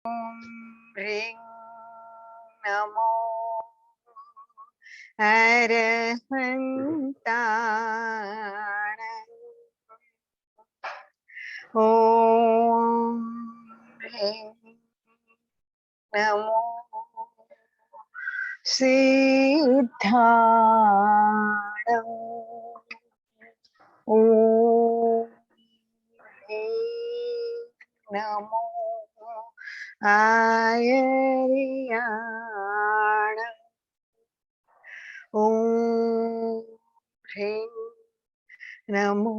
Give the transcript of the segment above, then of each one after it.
ह्रीं नमो अरहन्ताण। ॐ ह्रीं नमो सिद्धाण। ॐ ह्रीं नमो आयर्याण। ॐ ह्रीं नमो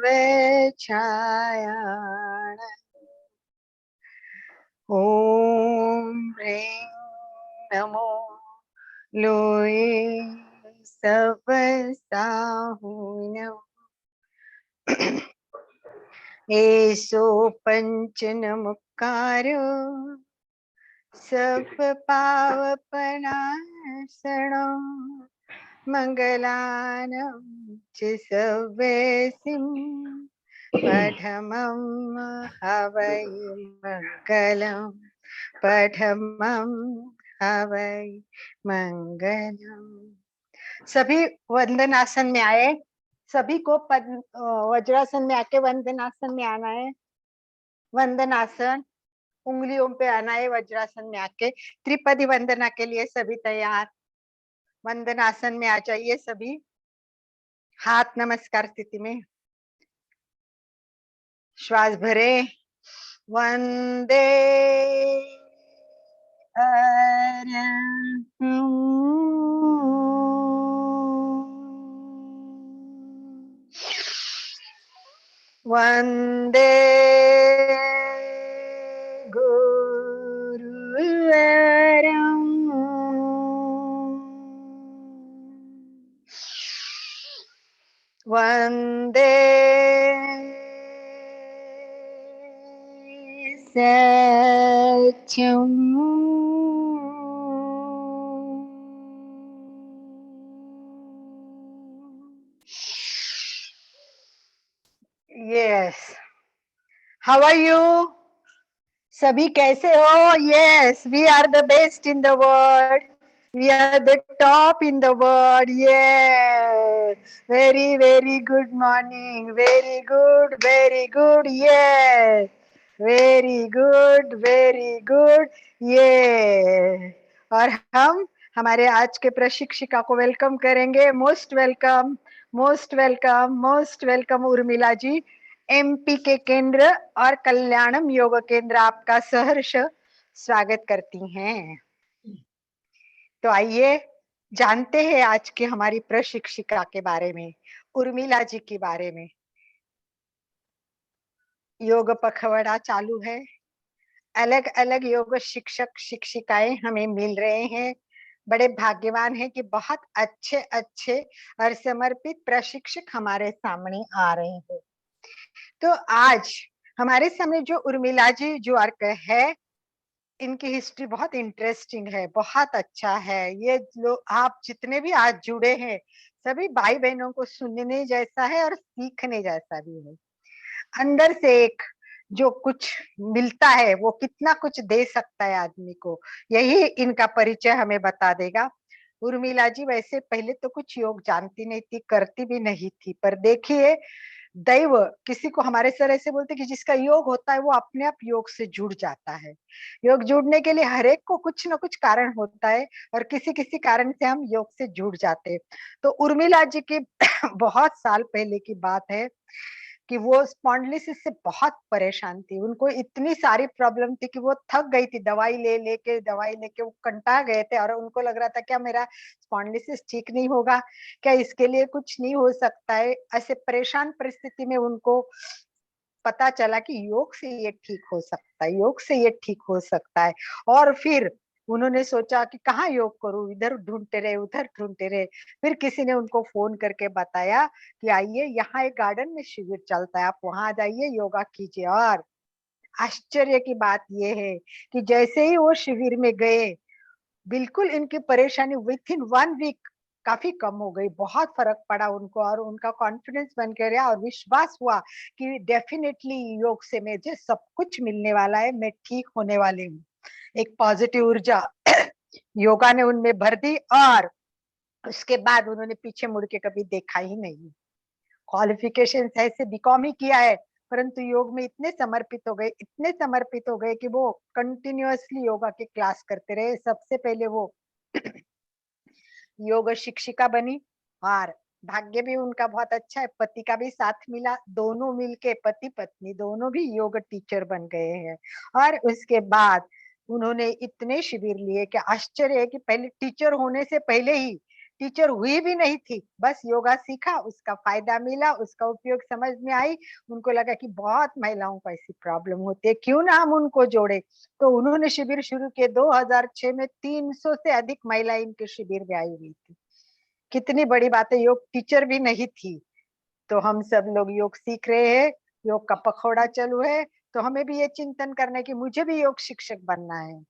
वेचायाण। ॐ ह्रीं नमो लोये सवसाहुनम्। एषो पञ्चनमुक्कारो सर्वपावपनाशनो मङ्गलानं च सर्वेसिं पठमं हवै मङ्गलम्। पठमं हवै मंगलम। सभी वंदनासन में आए। सभी को वज्रासन में आके वंदनासन में आना है। वंदनासन उंगलियों पे आना है। वज्रासन में आके त्रिपदी वंदना के लिए सभी तैयार। वंदनासन में आ जाइए सभी। हाथ नमस्कार स्थिति में, श्वास भरे। वंदे वंदे गुरुवरं। वंदे सत्यम्। Yes. How are you? सभी कैसे हो? Yes, we are the best in the world. We are the top in the world. Yes. Very, very good morning. Very good, very good. Yes. Very good, very good. Yes. और हम हमारे आज के प्रशिक्षिका को welcome करेंगे। Most welcome, most welcome, most welcome Urmila ji. MP के केंद्र और कल्याणम योग केंद्र आपका सहर्ष स्वागत करती हैं। तो आइए जानते हैं आज के हमारी प्रशिक्षिका के बारे में, उर्मिला जी के बारे में। योग पखवाड़ा चालू है। अलग अलग योग शिक्षक शिक्षिकाएं हमें मिल रहे हैं। बड़े भाग्यवान हैं कि बहुत अच्छे अच्छे और समर्पित प्रशिक्षक हमारे सामने आ रहे हैं। तो आज हमारे सामने जो उर्मिला जी जो अर्क है, इनकी हिस्ट्री बहुत इंटरेस्टिंग है, बहुत अच्छा है। ये लोग आप जितने भी आज जुड़े हैं, सभी भाई बहनों को सुनने जैसा है और सीखने जैसा भी है। अंदर से एक जो कुछ मिलता है वो कितना कुछ दे सकता है आदमी को, यही इनका परिचय हमें बता देगा। उर्मिला जी वैसे पहले तो कुछ योग जानती नहीं थी, करती भी नहीं थी, पर देखिए दैव किसी को, हमारे सर ऐसे बोलते कि जिसका योग होता है वो अपने आप योग से जुड़ जाता है। योग जुड़ने के लिए हर एक को कुछ ना कुछ कारण होता है और किसी किसी कारण से हम योग से जुड़ जाते हैं। तो उर्मिला जी की बहुत साल पहले की बात है कि वो स्पॉन्डिलिसिस से बहुत परेशान थी। उनको इतनी सारी प्रॉब्लम थी कि वो थक गई थी। दवाई लेके वो कंटा गए थे और उनको लग रहा था क्या मेरा स्पॉन्डिलिसिस ठीक नहीं होगा, क्या इसके लिए कुछ नहीं हो सकता है। ऐसे परेशान परिस्थिति में उनको पता चला कि योग से ये ठीक हो सकता है, योग से ये ठीक हो सकता है। और फिर उन्होंने सोचा कि कहाँ योग करूं, इधर ढूंढते रहे उधर ढूंढते रहे। फिर किसी ने उनको फोन करके बताया कि आइए यहाँ एक गार्डन में शिविर चलता है, आप वहां जाइए योगा कीजिए। और आश्चर्य की बात ये है कि जैसे ही वो शिविर में गए, बिल्कुल इनकी परेशानी विथ इन 1 वीक काफी कम हो गई, बहुत फर्क पड़ा उनको और उनका कॉन्फिडेंस बन के गया और विश्वास हुआ कि डेफिनेटली योग से मुझे सब कुछ मिलने वाला है, मैं ठीक होने वाली हूँ। एक पॉजिटिव ऊर्जा योगा ने उनमें भर दी और उसके बाद उन्होंने पीछे मुड़ के कभी देखा ही नहीं। क्वालिफिकेशन ऐसे बीकॉम ही किया है, परंतु योग में इतने समर्पित हो गए, इतने समर्पित हो गए कि वो कंटिन्यूअसली योगा के क्लास करते रहे। सबसे पहले वो योग शिक्षिका बनी और भाग्य भी उनका बहुत अच्छा है, पति का भी साथ मिला, दोनों मिलके पति पत्नी दोनों भी योग टीचर बन गए हैं। और उसके बाद उन्होंने इतने शिविर लिए कि आश्चर्य है कि पहले टीचर होने से पहले ही, टीचर हुई भी नहीं थी, बस योगा सीखा, उसका फायदा मिला, उसका उपयोग समझ में आई, उनको लगा कि बहुत महिलाओं को ऐसी प्रॉब्लम होती है, क्यों ना हम उनको जोड़े। तो उन्होंने शिविर शुरू किए। 2006 में 300 से अधिक महिलाएं इनके शिविर में आई हुई थी। कितनी बड़ी बात है, योग टीचर भी नहीं थी। तो हम सब लोग योग सीख रहे हैं, योग का पखवाड़ा चालू है, तो हमें भी ये चिंतन करना है कि मुझे भी योग शिक्षक बनना है।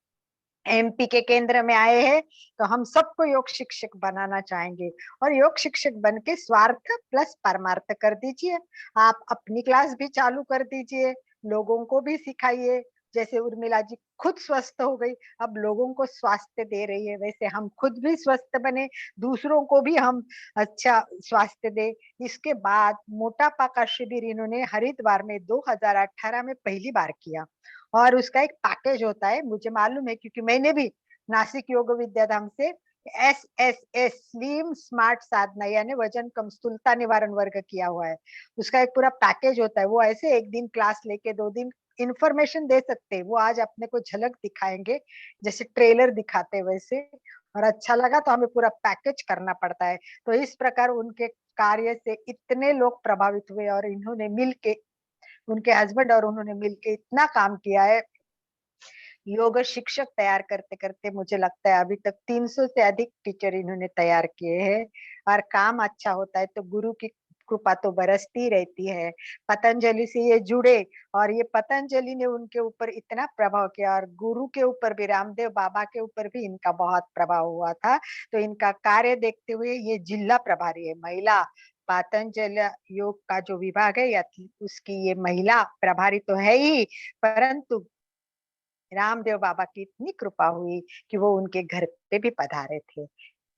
एमपी के केंद्र में आए हैं तो हम सबको योग शिक्षक बनाना चाहेंगे और योग शिक्षक बन के स्वार्थ प्लस परमार्थ कर दीजिए। आप अपनी क्लास भी चालू कर दीजिए, लोगों को भी सिखाइए। जैसे उर्मिला जी खुद स्वस्थ हो गई, अब लोगों को स्वास्थ्य दे रही है, वैसे हम खुद भी स्वस्थ बने, दूसरों को भी हम अच्छा स्वास्थ्य दे। इसके बाद मोटापा का शिविर इन्होंने हरिद्वार में 2018 में पहली बार किया और उसका एक पैकेज होता है, मुझे मालूम है क्योंकि मैंने भी नासिक योग विद्याधाम से SSS स्लिम स्मार्ट साधना यानी वजन कम स्थूलता निवारण वर्ग किया हुआ है। उसका एक पूरा पैकेज होता है, वो ऐसे एक दिन क्लास लेके 2 दिन इंफॉर्मेशन दे सकते हैं, वो आज अपने को झलक दिखाएंगे जैसे ट्रेलर दिखाते वैसे, और अच्छा लगा तो हमें पूरा पैकेज करना पड़ता है। तो इस प्रकार उनके कार्य से इतने लोग प्रभावित हुए और इन्होंने मिलके, उनके हस्बैंड और उन्होंने मिलके इतना काम किया है। योग शिक्षक तैयार करते करते मुझे लगता है अभी तक 300 से अधिक टीचर इन्होंने तैयार किए हैं और काम अच्छा होता है तो गुरु की कृपा तो बरसती रहती है। पतंजलि से ये जुड़े और ये पतंजलि ने उनके ऊपर इतना प्रभाव किया और गुरु के ऊपर भी, रामदेव बाबा के ऊपर भी इनका बहुत प्रभाव हुआ था। तो इनका कार्य देखते हुए ये जिला प्रभारी है, महिला पतंजलि योग का जो विभाग है या उसकी ये महिला प्रभारी तो है ही, परंतु रामदेव बाबा की इतनी कृपा हुई कि वो उनके घर पे भी पधारे थे।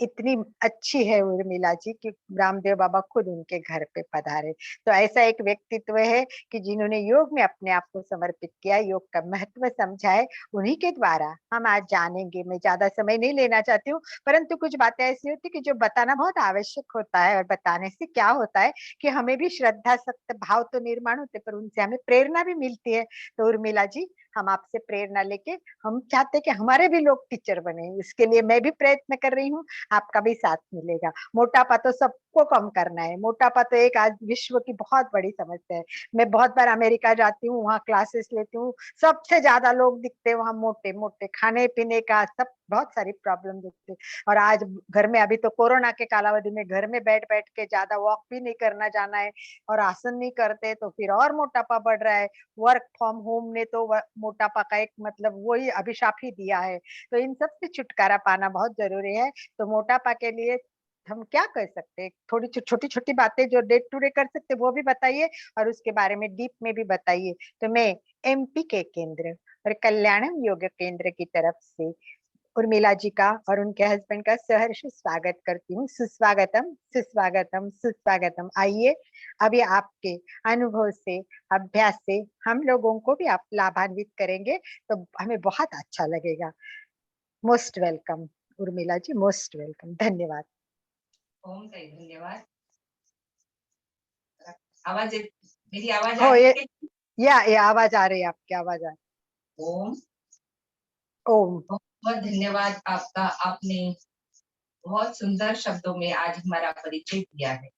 इतनी अच्छी है उर्मिला जी कि रामदेव बाबा खुद उनके घर पे पधारे। तो ऐसा एक व्यक्तित्व है कि जिन्होंने योग में अपने आप को समर्पित किया, योग का महत्व समझा है, उन्हीं के द्वारा हम आज जानेंगे। मैं ज्यादा समय नहीं लेना चाहती हूँ, परंतु कुछ बातें ऐसी होती कि जो बताना बहुत आवश्यक होता है और बताने से क्या होता है कि हमें भी श्रद्धा सक्त भाव तो निर्माण होते, पर उनसे हमें प्रेरणा भी मिलती है। तो उर्मिला जी, हम आपसे प्रेरणा लेके हम चाहते कि हमारे भी लोग टीचर बने, इसके लिए मैं भी प्रयत्न कर रही हूँ, आपका भी साथ मिलेगा। मोटापा तो सबको कम करना है, मोटापा तो एक आज विश्व की बहुत बड़ी समस्या है। मैं बहुत बार अमेरिका जाती हूँ, वहाँ क्लासेस लेती हूँ, सबसे ज्यादा लोग दिखते हैं वहाँ मोटे मोटे, खाने पीने का सब बहुत सारी प्रॉब्लम दिखती है। और आज घर में, अभी तो कोरोना के कालावधि में घर में बैठ बैठ के ज्यादा वॉक भी नहीं करना जाना है और आसन नहीं करते तो फिर और मोटापा बढ़ रहा है। वर्क फ्रॉम होम ने तो मोटापा का एक मतलब वही अभिशाप ही दिया है। तो इन सब से छुटकारा पाना बहुत जरूरी है। तो मोटापा के लिए हम क्या कर सकते हैं, थोड़ी छोटी छोटी बातें जो डे टू डे कर सकते वो भी बताइए और उसके बारे में डीप में भी बताइए। तो मैं एमपी के केंद्र और कल्याणम योग केंद्र की तरफ से उर्मिला जी का और उनके हस्बैंड का सहर्ष स्वागत करती हूँ। सुस्वागतम सुस्वागतम सुस्वागतम। आइए, अभी आपके अनुभव से, अभ्यास से हम लोगों को भी आप लाभान्वित करेंगे तो हमें बहुत अच्छा लगेगा। मोस्ट वेलकम उर्मिला जी, मोस्ट वेलकम। धन्यवाद। ओम सही, धन्यवाद। आवाज, मेरी आवाज हो आ रही ये है? ये आवाज आ रही है, आपकी आवाज आ रही। ओम। ओम। बहुत बहुत धन्यवाद आपका, आपने बहुत सुंदर शब्दों में आज हमारा परिचय दिया है।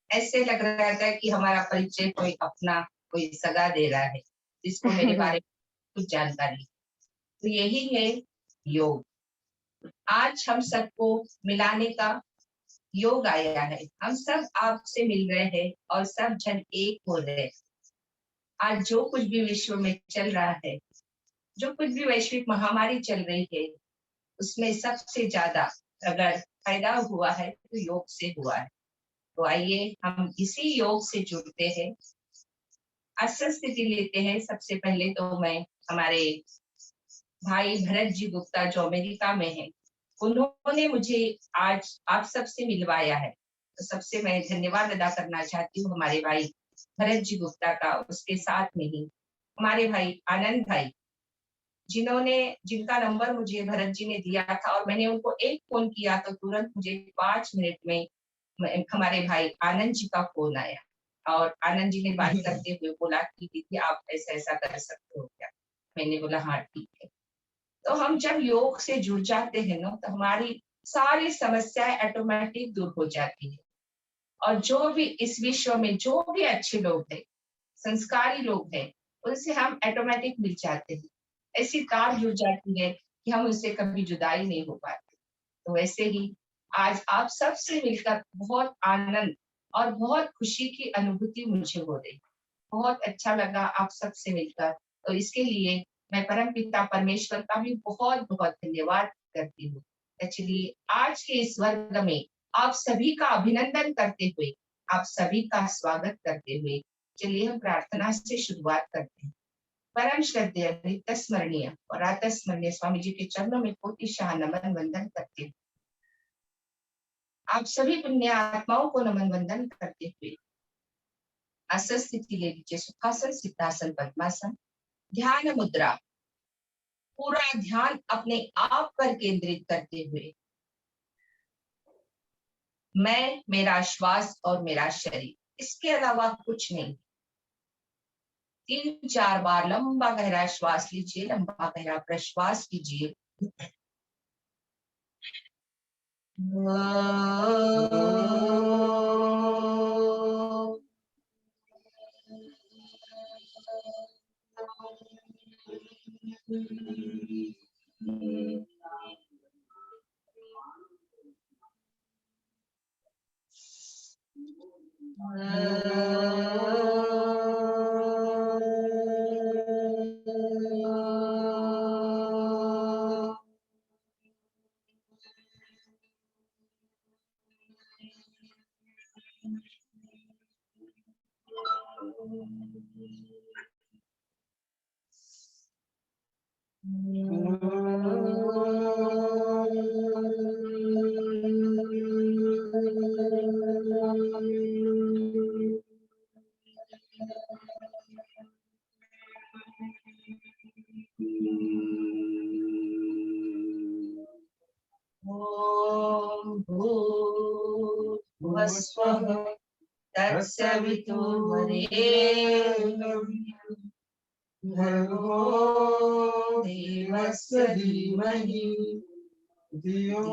ऐसे लग रहा था कि हमारा परिचय कोई अपना, कोई सगा दे रहा है जिसको मेरे बारे में कुछ जानकारी। तो यही है योग। आज हम सबको मिलाने का योग आया है, हम सब आपसे मिल रहे हैं और सब जन एक हो रहे हैं। आज जो कुछ भी विश्व में चल रहा है, जो कुछ भी वैश्विक महामारी चल रही है, उसमें सबसे ज्यादा अगर फायदा हुआ है तो योग से हुआ है। तो आइए हम इसी योग से जुड़ते हैं, असल स्थिति लेते हैं। सबसे पहले तो मैं हमारे भाई भरत जी गुप्ता जो अमेरिका में है, उन्होंने मुझे आज आप सबसे मिलवाया है। तो सबसे मैं धन्यवाद अदा करना चाहती हूँ हमारे भाई भरत जी गुप्ता का। उसके साथ में ही हमारे भाई आनंद भाई, जिनका नंबर मुझे भरत जी ने दिया था, और मैंने उनको एक फोन किया तो तुरंत मुझे 5 मिनट में हमारे भाई आनंद जी का फोन आया। और आनंद जी ने बात करते हुए बोला कि दीदी आप ऐसा ऐसा कर सकते हो क्या। मैंने बोला हाँ ठीक है। तो हम जब योग से जुड़ जाते हैं ना, तो हमारी सारी समस्याएं ऑटोमेटिक दूर हो जाती है। और जो भी इस विश्व में जो भी अच्छे लोग हैं, संस्कारी लोग हैं, उनसे हम ऑटोमेटिक मिल जाते हैं। ऐसी तार जुड़ जाती है कि हम उनसे कभी जुदाई नहीं हो पाते। तो वैसे ही आज आप सबसे मिलकर बहुत आनंद और बहुत खुशी की अनुभूति मुझे हो रही। बहुत अच्छा लगा आप सबसे मिलकर। तो इसके लिए मैं परम पिता परमेश्वर का भी बहुत बहुत धन्यवाद करती हूँ। चलिए आज के इस वर्ग में आप सभी का अभिनंदन करते हुए, आप सभी का स्वागत करते हुए, चलिए हम प्रार्थना से शुरुआत करते हैं। परम श्रद्धेय नित्य स्मरणीय और आत्मस्मरणीय स्वामी जी के चरणों में कोटिशाह नमन वंदन करते हुए, आप सभी पुण्य आत्माओं को नमन वंदन करते हुए आसन स्थिति ले लीजिए। सुखासन, सिद्धासन, पद्मासन, ध्यान मुद्रा। पूरा ध्यान अपने आप पर केंद्रित करते हुए मैं, मेरा श्वास और मेरा शरीर, इसके अलावा कुछ नहीं। 3-4 बार लंबा गहरा श्वास लीजिए, लंबा गहरा प्रश्वास कीजिए। भूर्भुवस्वः तत्सवितुर्वरेण्यं भर्गो देवस्य धीमहि धियो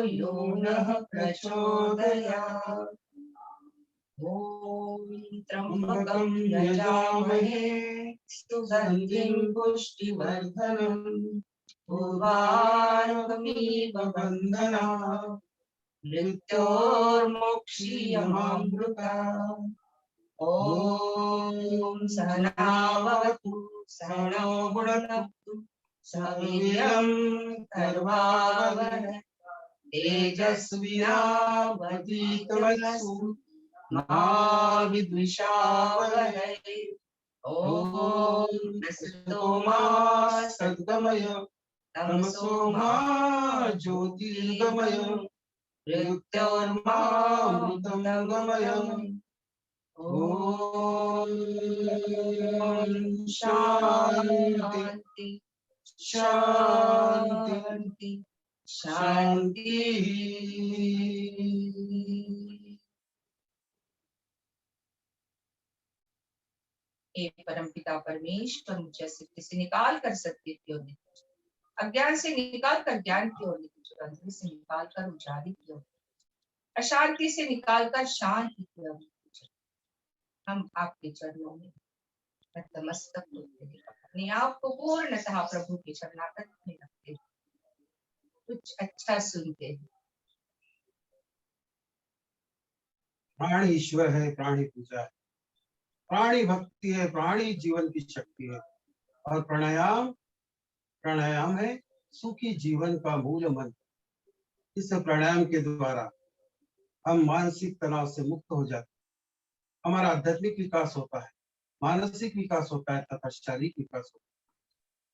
यो नः प्रचोदयात्। ॐ त्र्यम्बकं यजामहे सुगन्धिं पुष्टिवर्धनम् उर्वारुकमिव बन्धनात् मृत्योर्मुक्षीयमामृतात्। ॐ सहना भवतु सहनौ भुनक्तु सह वीर्यं कर्वावहै तेजस्विनावधीतमस्तु मा विद्विषावहै। ॐ नमो मा सद्गमय तमसो मा ज्योतिर्गमय मृत्योर्मामृतंगमय। ॐ शान्ति शान्ति शांति। हे परमपिता परमेश्वर, मुझे सिद्धि से निकाल कर सत्य की ओर, अज्ञान से निकाल कर ज्ञान की ओर, अंधेरे से निकाल कर उजाले की ओर, अशांति से निकाल कर शांति की ओर हम आपके चरणों में नतमस्तक होते हैं। अपने आप को पूर्णतः प्रभु के चरणागत में रखते हैं, कुछ अच्छा सुनते हैं। प्राणी ईश्वर है, प्राणी पूजा है, प्राणी भक्ति है, प्राणी जीवन की शक्ति है। और प्राणायाम है सुखी जीवन का मूल मंत्र। इस प्राणायाम के द्वारा हम मानसिक तनाव से मुक्त हो जाते हैं। हमारा आध्यात्मिक विकास होता है, मानसिक विकास होता है तथा शारीरिक विकास होता है।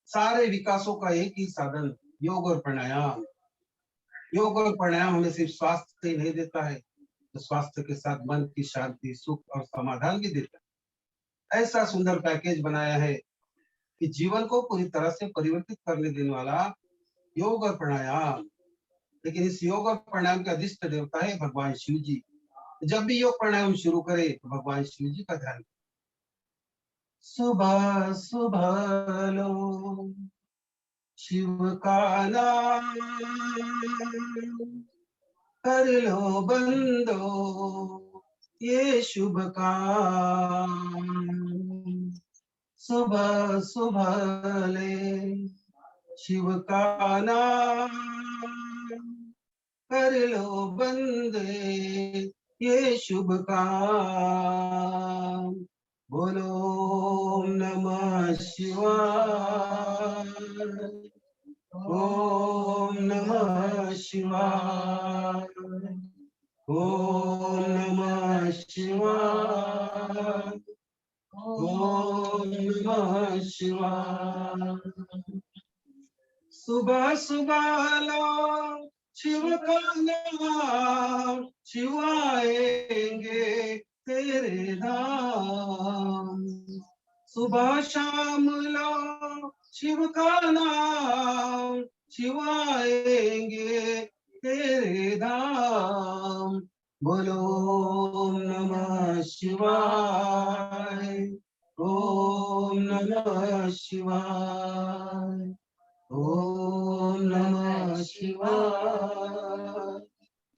सारे विकासों का एक ही साधन योग और प्राणायाम। योग और प्राणायाम हमें सिर्फ स्वास्थ्य ही नहीं देता है, तो स्वास्थ्य के साथ मन की शांति, सुख और समाधान भी देता है। ऐसा सुंदर पैकेज बनाया है कि जीवन को पूरी तरह से परिवर्तित करने देने वाला योग और प्राणायाम। लेकिन इस योग और प्राणायाम के अधिष्ट देवता है भगवान शिव जी। जब भी योग प्राणायाम शुरू करे तो भगवान शिव जी का ध्यान। सुबह सुबह लो शिव का नाम, कर लो बंदो ये शुभ काम। सुबह सुबह ले शिव का नाम, कर लो बंदे ये शुभ काम। बोलो ओम नमः शिवाय, ओम नमः शिवाय, ओम नमः शिवाय, ओम नमः शिवाय। सुबह सुबह लो शिव का नाम, शिव आएंगे तेरे धाम। सुबह शाम लो शिव का नाम, शिव आएंगे तेरे धाम। बोलो ओम नमः शिवाय, ओम नमः शिवाय, ओम नमः शिवाय,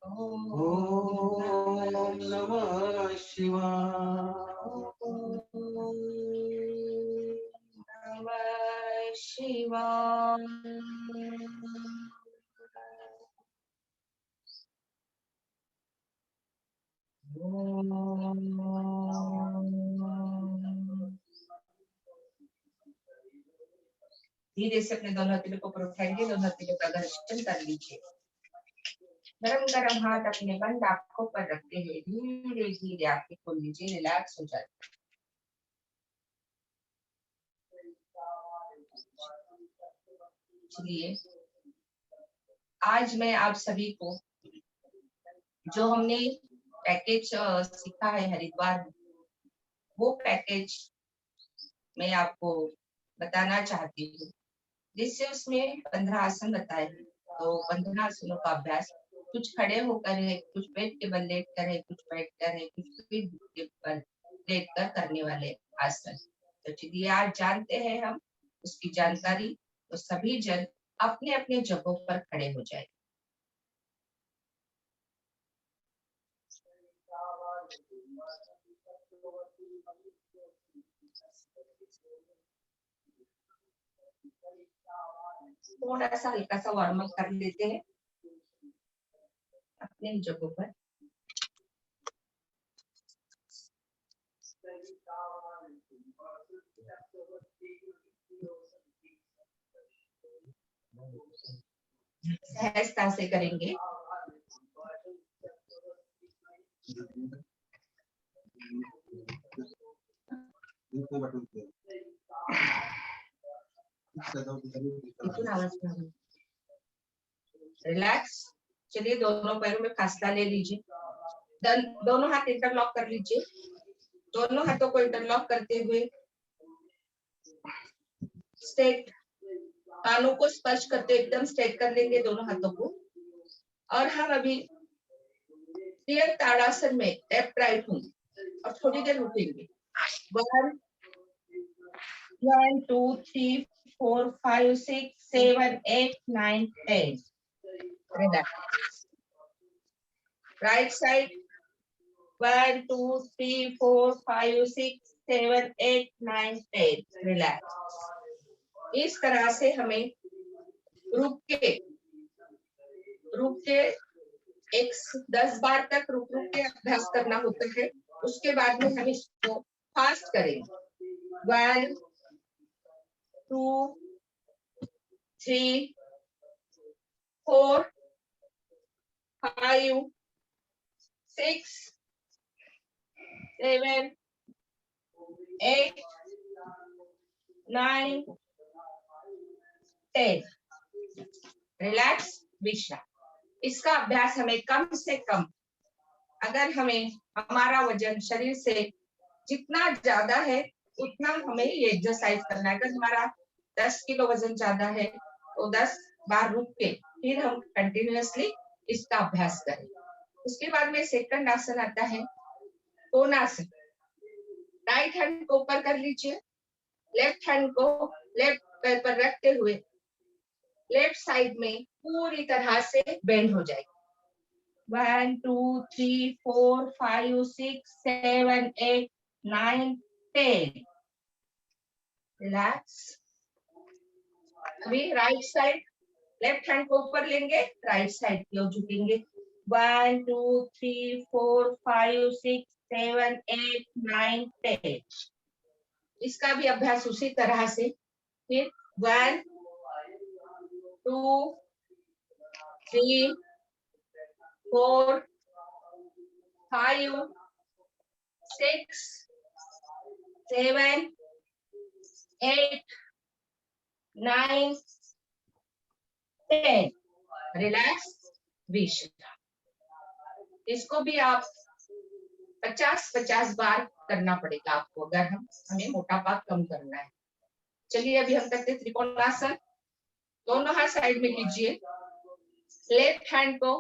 ओम नमः शिवाय। नमः शिवाय। धीरे से अपने दोनों हथेलियों को ऊपर उठाएंगे, दोनों हथेलियों का घर्षण कर लीजिए। गरम गरम हाथ अपने बंद आंखों पर रखते हुए धीरे धीरे आंखें खोल लीजिए, रिलैक्स हो जाए। चलिए, आज मैं आप सभी को जो हमने पैकेज सीखा है हरिद्वार में, वो पैकेज मैं आपको बताना चाहती हूँ, जिससे उसमें 15 आसन बताए हैं। तो 15 आसनों का अभ्यास कुछ खड़े होकर है, कुछ पेट के बल लेट कर है, कुछ बैठ कर है, कुछ पीठ के बल लेट कर करने वाले आसन। तो चलिए आज जानते हैं हम उसकी जानकारी। तो सभी जन अपने अपने जगहों पर खड़े हो जाए। थोड़ा सा हल्का सा वार्म अप कर लेते हैं अपने जगहों पर। सहजता से करेंगे। रिलैक्स। चलिए दोनों पैरों में फासला ले लीजिए। दोनों हाथ इंटरलॉक कर लीजिए। दोनों हाथों को इंटरलॉक करते हुए स्ट्रेट, कानों को स्पर्श करते एकदम स्ट्रेट कर लेंगे दोनों हाथों को। और हम अभी प्रिय ताड़ासन में लेफ्ट राइट होंगे और थोड़ी देर रुकेंगे। 1 2 3 4 5 6 7 8 9 10। रिलैक्स। Right side 1 2 3 4 5 6 7 8 9 10। रिलैक्स। इस तरह से हमें रुक के 10 बार तक रुक के अभ्यास करना होता है। उसके बाद में हम इसको फास्ट करेंगे। 1 2 3 4 5 6 7 8 9 10। रिलैक्स, विश्राम। इसका अभ्यास हमें कम से कम, अगर हमें हमारा वजन शरीर से जितना ज्यादा है उतना हमें ये एक्सरसाइज करना है। अगर हमारा 10 किलो वजन ज्यादा है तो 10 बार रुक के फिर हम कंटिन्यूअसली इसका अभ्यास करें। उसके बाद में सेकंड आसन आता है कोणासन। राइट हैंड को ऊपर कर लीजिए, लेफ्ट हैंड को लेफ्ट पैर पर रखते हुए लेफ्ट साइड में पूरी तरह से बेंड हो जाएगी। 1 2 3 4 5 6 7 8 9 10। रिलैक्स। अभी राइट साइड, लेफ्ट हैंड को ऊपर लेंगे, राइट साइड की ओर झुकेंगे। 1 2 3 4 5 6 7 8 9 10। इसका भी अभ्यास उसी तरह से। फिर 1 2 3 4 5 6 7 8 9 10। रिलैक्स, विश्राम। इसको भी आप 50-50 बार करना पड़ेगा आपको, अगर हमें मोटापा कम करना है। चलिए अभी हम करते त्रिकोणासन। दोनों हाथ साइड में लीजिए, लेफ्ट हैंड को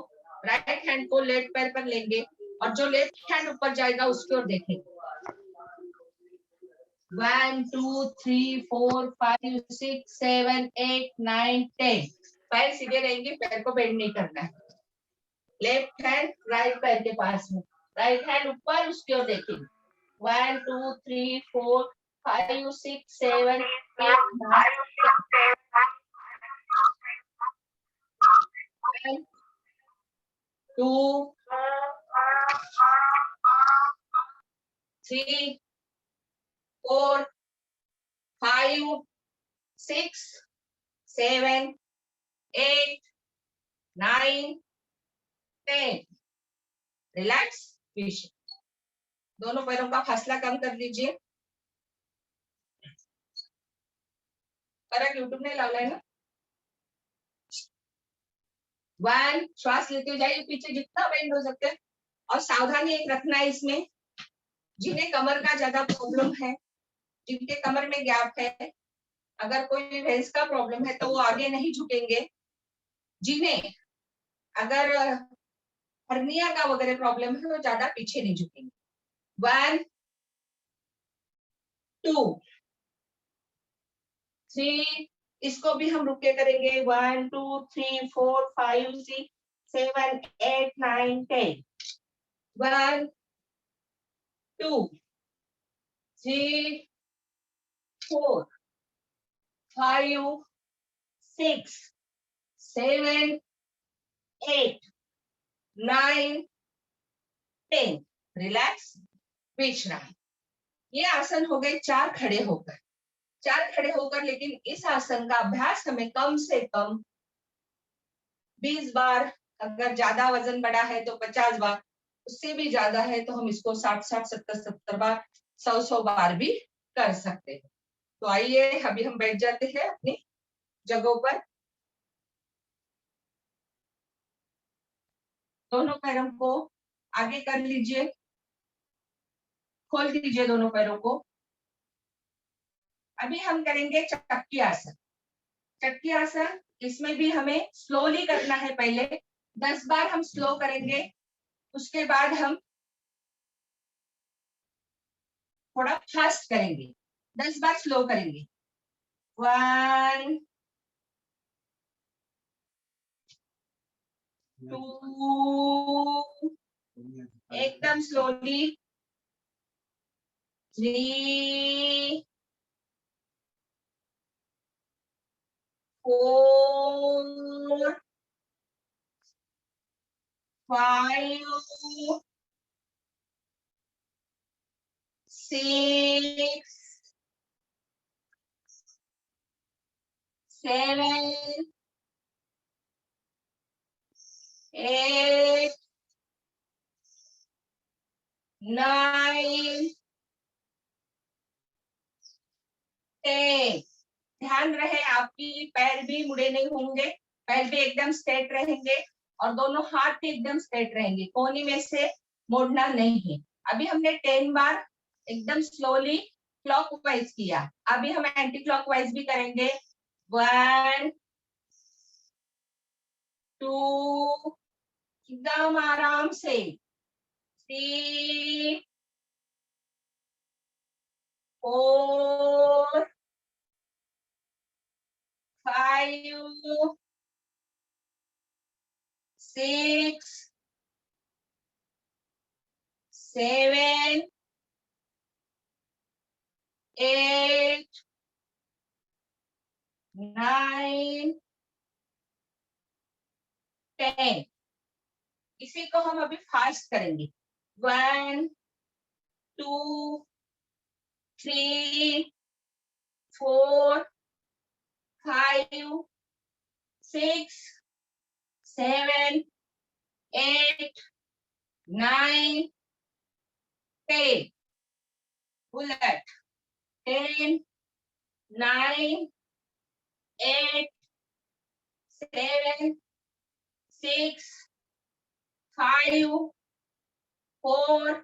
राइट हैंड को लेफ्ट पैर पर लेंगे और जो लेफ्ट हैंड ऊपर जाएगा उसकी ओर देखेंगे। 1 2 3 4 5 6 7 8 9 10। पैर सीधे रहेंगे, पैर को बेंड नहीं करना है। लेफ्ट हैंड राइट पैर के पास में, राइट हैंड ऊपर, उसकी ओर देखेंगे। 1 2 3 4 5 6 7 8 9 10। 2 3 4 5 6 7 8 9 10। रिलैक्स, विश्राम। दोनों पैरों का फासला कम कर लीजिए। फर्क यूट्यूब ने लावला है ना। 1 श्वास लेते जाइए, पीछे जितना बेंड हो सकते हैं। और सावधानी एक रखना है इसमें, जिन्हें कमर का ज्यादा प्रॉब्लम है, जिनके कमर में गैप है, अगर कोई भैंस का प्रॉब्लम है तो वो आगे नहीं झुकेंगे। जिन्हें अगर हर्निया का वगैरह प्रॉब्लम है वो ज्यादा पीछे नहीं झुकेंगे। 1 2 3। इसको भी हम रुक के करेंगे। 1 2 3 4 5 6 7 8 9 10। 1 2 3 4 5 6 7 8 9 10। रिलैक्स, विश्राम। ये आसन हो गए 4 खड़े होकर। 4 खड़े होकर, लेकिन इस आसन का अभ्यास हमें कम से कम 20 बार, अगर ज्यादा वजन बड़ा है तो 50 बार, उससे भी ज्यादा है तो हम इसको 60-60 70-70 बार, 100-100 बार भी कर सकते हैं। तो आइए अभी हम बैठ जाते हैं अपनी जगहों पर। दोनों पैरों को आगे कर लीजिए, खोल दीजिए दोनों पैरों को। अभी हम करेंगे चक्की आसन। चक्की आसन, इसमें भी हमें स्लोली करना है। पहले 10 बार हम स्लो करेंगे, उसके बाद हम थोड़ा फास्ट करेंगे। 10 बार स्लो करेंगे। 1 2, एकदम स्लोली। 3 4 5 6 7 8 9, 10। ध्यान रहे आपकी पैर भी मुड़े नहीं होंगे, पैर भी एकदम स्ट्रेट रहेंगे और दोनों हाथ भी एकदम स्ट्रेट रहेंगे, कोने में से मोड़ना नहीं है। अभी हमने 10 बार एकदम स्लोली क्लॉकवाइज किया, अभी हम एंटी क्लॉकवाइज भी करेंगे। 1, 2, एकदम आराम से। 3, 4, 5, 6, 7, 8, 9, 10। इसी को हम अभी फास्ट करेंगे। 1, 2, 3, 4, 5, 6, 7, 8, 9, 10। बुलेट 10, 9, 8, 7, 6, 5, 4,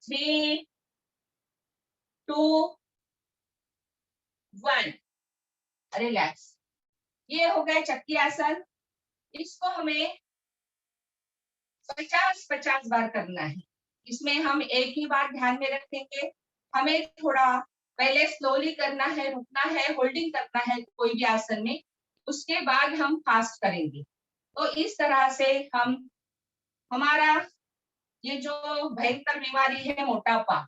3, 2, 1। रिलैक्स। ये हो गया चक्की आसन। इसको हमें 50-50 बार करना है। इसमें हम एक ही बार ध्यान में रखेंगे, हमें थोड़ा पहले स्लोली करना है, रुकना है, होल्डिंग करना है कोई भी आसन में, उसके बाद हम फास्ट करेंगे। तो इस तरह से हम हमारा ये जो भयंकर बीमारी है मोटापा,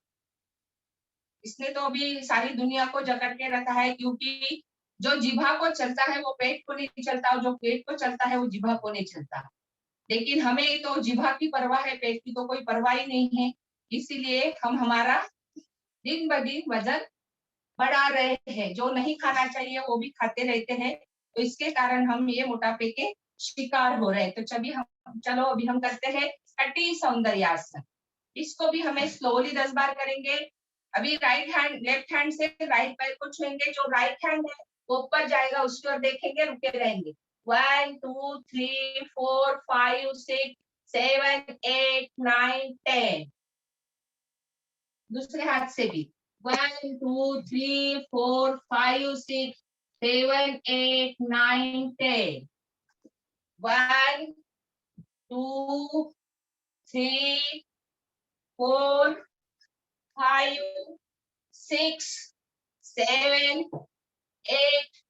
इसने तो अभी सारी दुनिया को जकड़ के रखा है, क्योंकि जो जिह्वा को चलता है वो पेट को नहीं चलता, और जो पेट को चलता है वो जिह्वा को नहीं चलता। लेकिन हमें तो जिह्वा की परवाह है, पेट की तो कोई परवाह ही नहीं है। इसीलिए हम हमारा दिन ब दिन वजन बढ़ा रहे हैं, जो नहीं खाना चाहिए वो भी खाते रहते हैं, तो इसके कारण हम ये मोटापे के शिकार हो रहे हैं। तो चलो अभी हम करते हैं कटी सौंदर्यासन। इसको भी हमें स्लोली 10 बार करेंगे। अभी लेफ्ट हैंड से राइट पैर को छुएंगे, जो राइट हैंड है वो ऊपर जाएगा, उसकी ओर देखेंगे, रुके रहेंगे। 1, 2, 3, 4, 5, 6, 7, 8, 9, 10। दूसरे हाथ से भी 1, 2, 3, 4, 5, 6, 7, 8, 9, 10। 1, 2, 3, 4, 5, 6, 7, 8,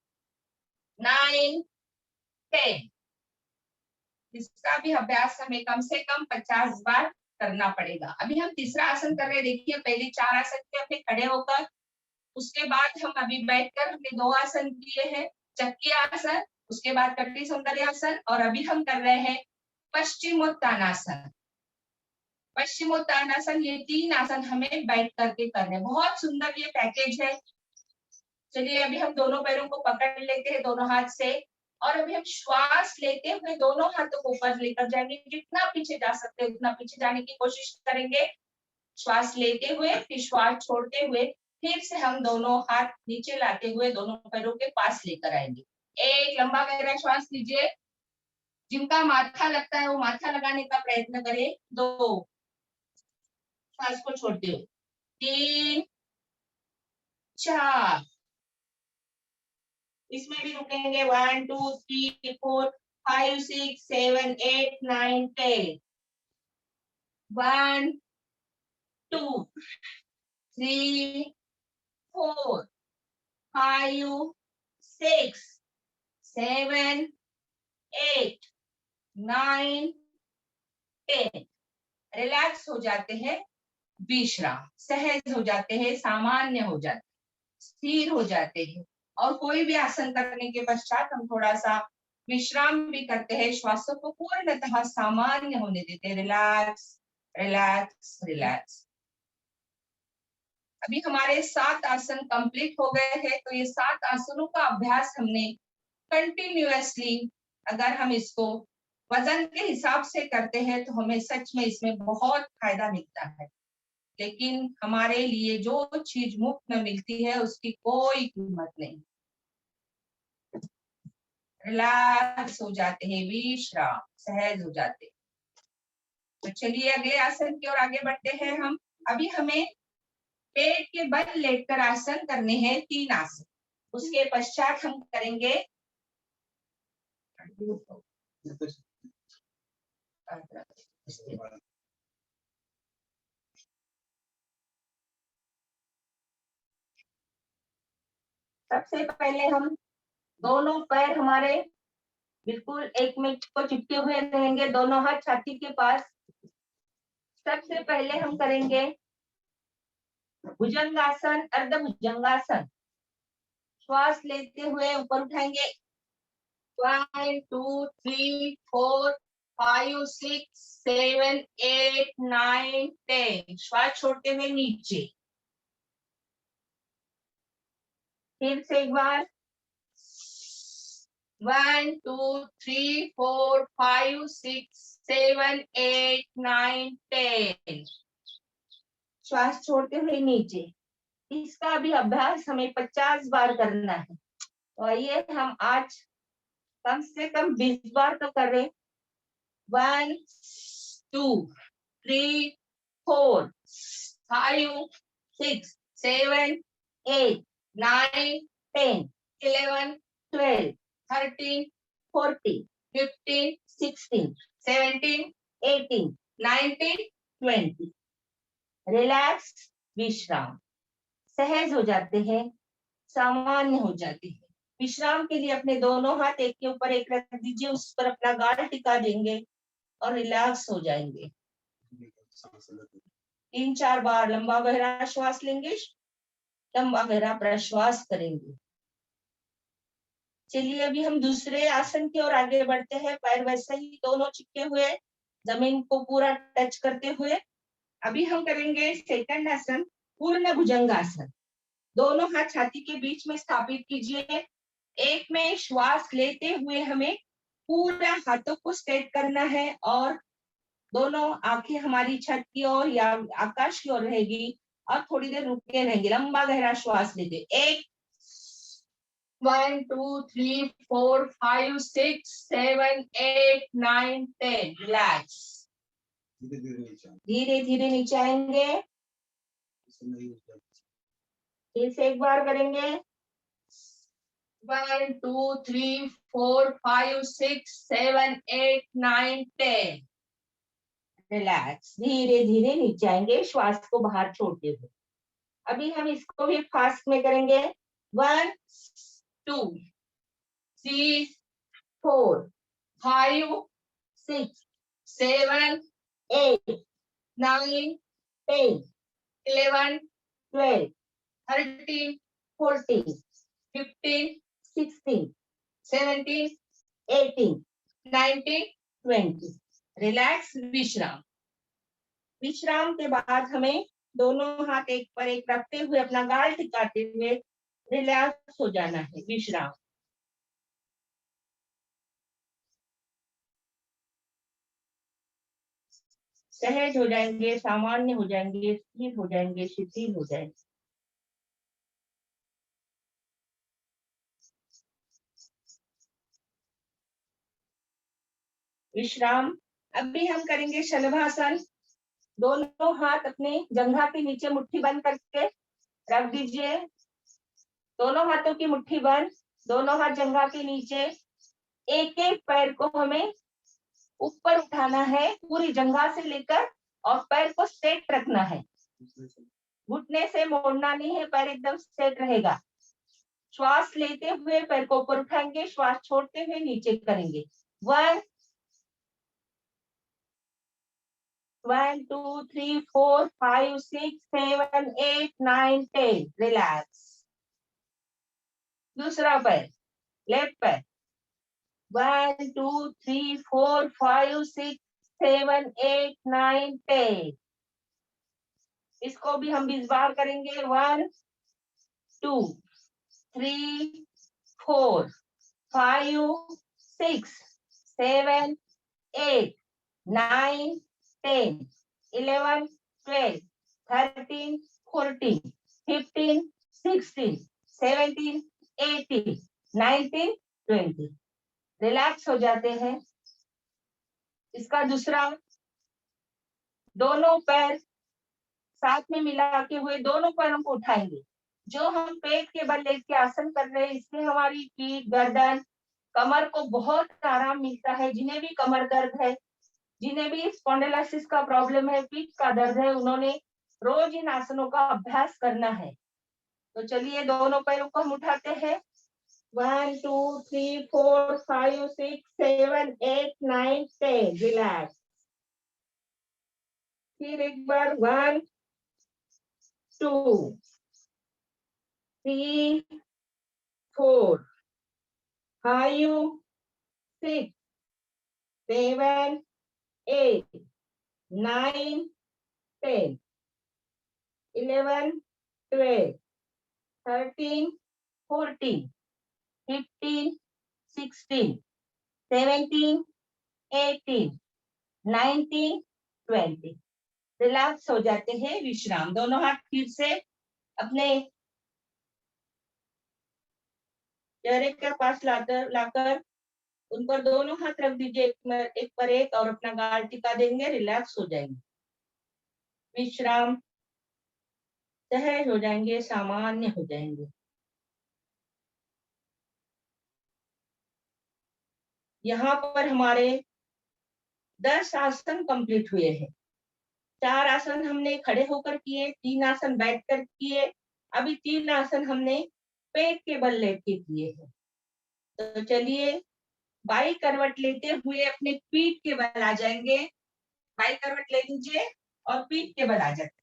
9, 10। इसका भी अभ्यास हमें कम से कम 50 बार करना पड़ेगा। अभी हम तीसरा आसन कर रहे हैं। देखिए पहले 4 आसन किए अपने खड़े होकर, उसके बाद हम अभी बैठकर हमने 2 आसन किए हैं, चक्की आसन, उसके बाद कटी सौंदर्यासन, और अभी हम कर रहे हैं पश्चिमोत्तानासन। पश्चिमोत्तानासन, ये 3 आसन हमें बैठ करके करने हैं। बहुत सुंदर ये पैकेज है। चलिए अभी हम दोनों पैरों को पकड़ लेते हैं दोनों हाथ से, और अभी हम श्वास लेते हुए दोनों हाथों को ऊपर लेकर जाएंगे, जितना पीछे जा सकते हैं उतना पीछे जाने की कोशिश करेंगे। श्वास लेते हुए फिर श्वास छोड़ते हुए फिर से हम दोनों हाथ नीचे लाते हुए दोनों पैरों के पास लेकर आएंगे। एक लंबा गहरा श्वास लीजिए, जिनका माथा लगता है वो माथा लगाने का प्रयत्न करें। 2, श्वास को छोड़ते हुए 3, 4, इसमें भी रुकेंगे। 1, 2, 3, 4, 5, 6, 7, 8, 9, 10। 1, 2, 3, 4, 5, 6, 7, 8, 9, 10। रिलैक्स हो जाते हैं, विश्राम, सहज हो जाते हैं, सामान्य हो जाते हैं, स्थिर हो जाते हैं। और कोई भी आसन करने के पश्चात हम थोड़ा सा विश्राम भी करते हैं, श्वासों को पूर्णतः सामान्य होने देते हैं। Relax, relax, relax. अभी हमारे 7 आसन कंप्लीट हो गए हैं। तो ये 7 आसनों का अभ्यास हमने कंटिन्यूअसली, अगर हम इसको वजन के हिसाब से करते हैं तो हमें सच में इसमें बहुत फायदा मिलता है, लेकिन हमारे लिए जो चीज मुफ्त में मिलती है उसकी कोई कीमत नहीं। रिलैक्स हो जाते हैं, विश्राम, सहज हो जाते हैं। तो चलिए अगले आसन की ओर आगे बढ़ते हैं हम। अभी हमें पेट के बल लेटकर आसन करने हैं, 3 आसन। उसके पश्चात हम करेंगे सबसे पहले हम दोनों पैर हमारे बिल्कुल एक में को चिपके हुए रहेंगे, दोनों हाथ छाती के पास। सबसे पहले हम करेंगे भुजंगासन, अर्ध भुजंगासन। श्वास लेते हुए ऊपर उठाएंगे, 1 2 3 4 5 6 7 8 9 10। श्वास छोड़ते हुए नीचे। फिर से एक बार, 1 2 3 4 5 6 7 8 9 10। श्वास छोड़ते हुए नीचे। इसका भी अभ्यास हमें 50 बार करना है। तो आइए हम आज कम से कम 20 बार तो करें। 1 2 3 4 5 6 7 8 9 10 11 12 13 14 15 16 17 18 19 20। रिलैक्स, विश्राम, सहज हो जाते हैं, सामान्य हो जाते हैं। विश्राम के लिए अपने दोनों हाथ एक के ऊपर एक रख दीजिए, उस पर अपना गाल टिका देंगे और रिलैक्स हो जाएंगे। 3-4 बार लंबा गहरा श्वास लेंगे, लंबा गहरा प्रश्वास करेंगे। चलिए अभी हम दूसरे आसन की ओर आगे बढ़ते हैं। पैर वैसे ही दोनों चिपके हुए, जमीन को पूरा टच करते हुए। अभी हम करेंगे सेकंड आसन, पूर्ण भुजंगासन। दोनों हाथ छाती के बीच में स्थापित कीजिए। एक में श्वास लेते हुए हमें पूरा हाथों को स्ट्रेट करना है और दोनों आंखें हमारी छत की ओर या आकाश की ओर रहेगी और थोड़ी देर रुके रहेंगे। लंबा गहरा श्वास लेते, 1 1 2 3 4 5 6 7 8 9 10। रिलैक्स, धीरे धीरे नीचे आएंगे। फिर से एक बार करेंगे, 1 2 3 4 5 6 7 8 9 10। रिलैक्स, धीरे धीरे नीचे आएंगे, श्वास को बाहर छोड़ते हुए। अभी हम इसको भी फास्ट में करेंगे। 1 2 3 4 5 6 7 8 9 10 11 12 13 14 15 16 17 18 19 20। रिलैक्स, विश्राम। विश्राम के बाद हमें दोनों हाथ एक पर एक रखते हुए अपना गाल टिकाते हुए रिलैक्स हो जाना है। विश्राम, सहज हो जाएंगे, सामान्य हो जाएंगे, स्थिर हो जाएंगे, शिथिल हो जाएंगे। विश्राम। अभी हम करेंगे शलभासन। दोनों हाथ अपने जंघा के नीचे मुट्ठी बंद करके रख दीजिए। दोनों हाथों की मुट्ठी बंद, दोनों हाथ जंघा के नीचे। एक एक पैर को हमें ऊपर उठाना है, पूरी जंघा से लेकर, और पैर को स्ट्रेट रखना है। घुटने से मोड़ना नहीं है, पैर एकदम स्ट्रेट रहेगा। श्वास लेते हुए पैर को ऊपर उठाएंगे, श्वास छोड़ते हुए नीचे करेंगे। 1 1 2 3 4 5 6 7 8 9 10। रिलैक्स। दूसरा पैर, लेफ्ट पैर, 1 2 3 4 5 6 7 8 9 10। इसको भी हम 20 बार करेंगे। 1 2 3 4 5 6 7 8, 9, 10, 11, 12, 13, 14, 15, 16, 17, 18, 19, 20. रिलैक्स हो जाते हैं। इसका दूसरा, दोनों पैर साथ में मिला के हुए दोनों पैरों को उठाएंगे। जो हम पेट के बल लेट के आसन कर रहे हैं, इससे हमारी पीठ, गर्दन, कमर को बहुत आराम मिलता है। जिन्हें भी कमर दर्द है, जिन्हें भी स्पॉन्डिलोसिस का प्रॉब्लम है, पीठ का दर्द है, उन्होंने रोज इन आसनों का अभ्यास करना है। तो चलिए दोनों पैरों को हम उठाते हैं। 1, 2, 3, 4, 5, 6, 7, 8, 9, 10। रिलैक्स। फिर एक बार 1, 2, 3, 4, 5, 6, 7, 8, 9, 10, 11, 12, 13, 14, 15, 16, 17, 18, 19, 20। रिलैक्स हो जाते हैं। विश्राम। दोनों हाथ फिर से अपने चेहरे के पास लाकर उन पर दोनों हाथ रख दीजिए, एक पर एक, और अपना गाल टिका देंगे। रिलैक्स हो जाएंगे। विश्राम। सहज हो जाएंगे, सामान्य हो जाएंगे। यहाँ पर हमारे 10 आसन कंप्लीट हुए हैं। 4 आसन हमने खड़े होकर किए, 3 आसन बैठकर किए, अभी 3 आसन हमने पेट के बल लेट के किए हैं। तो चलिए बाई करवट लेते हुए अपने पीठ के बल आ जाएंगे। बाई करवट ले लीजिए और पीठ के बल आ जाते।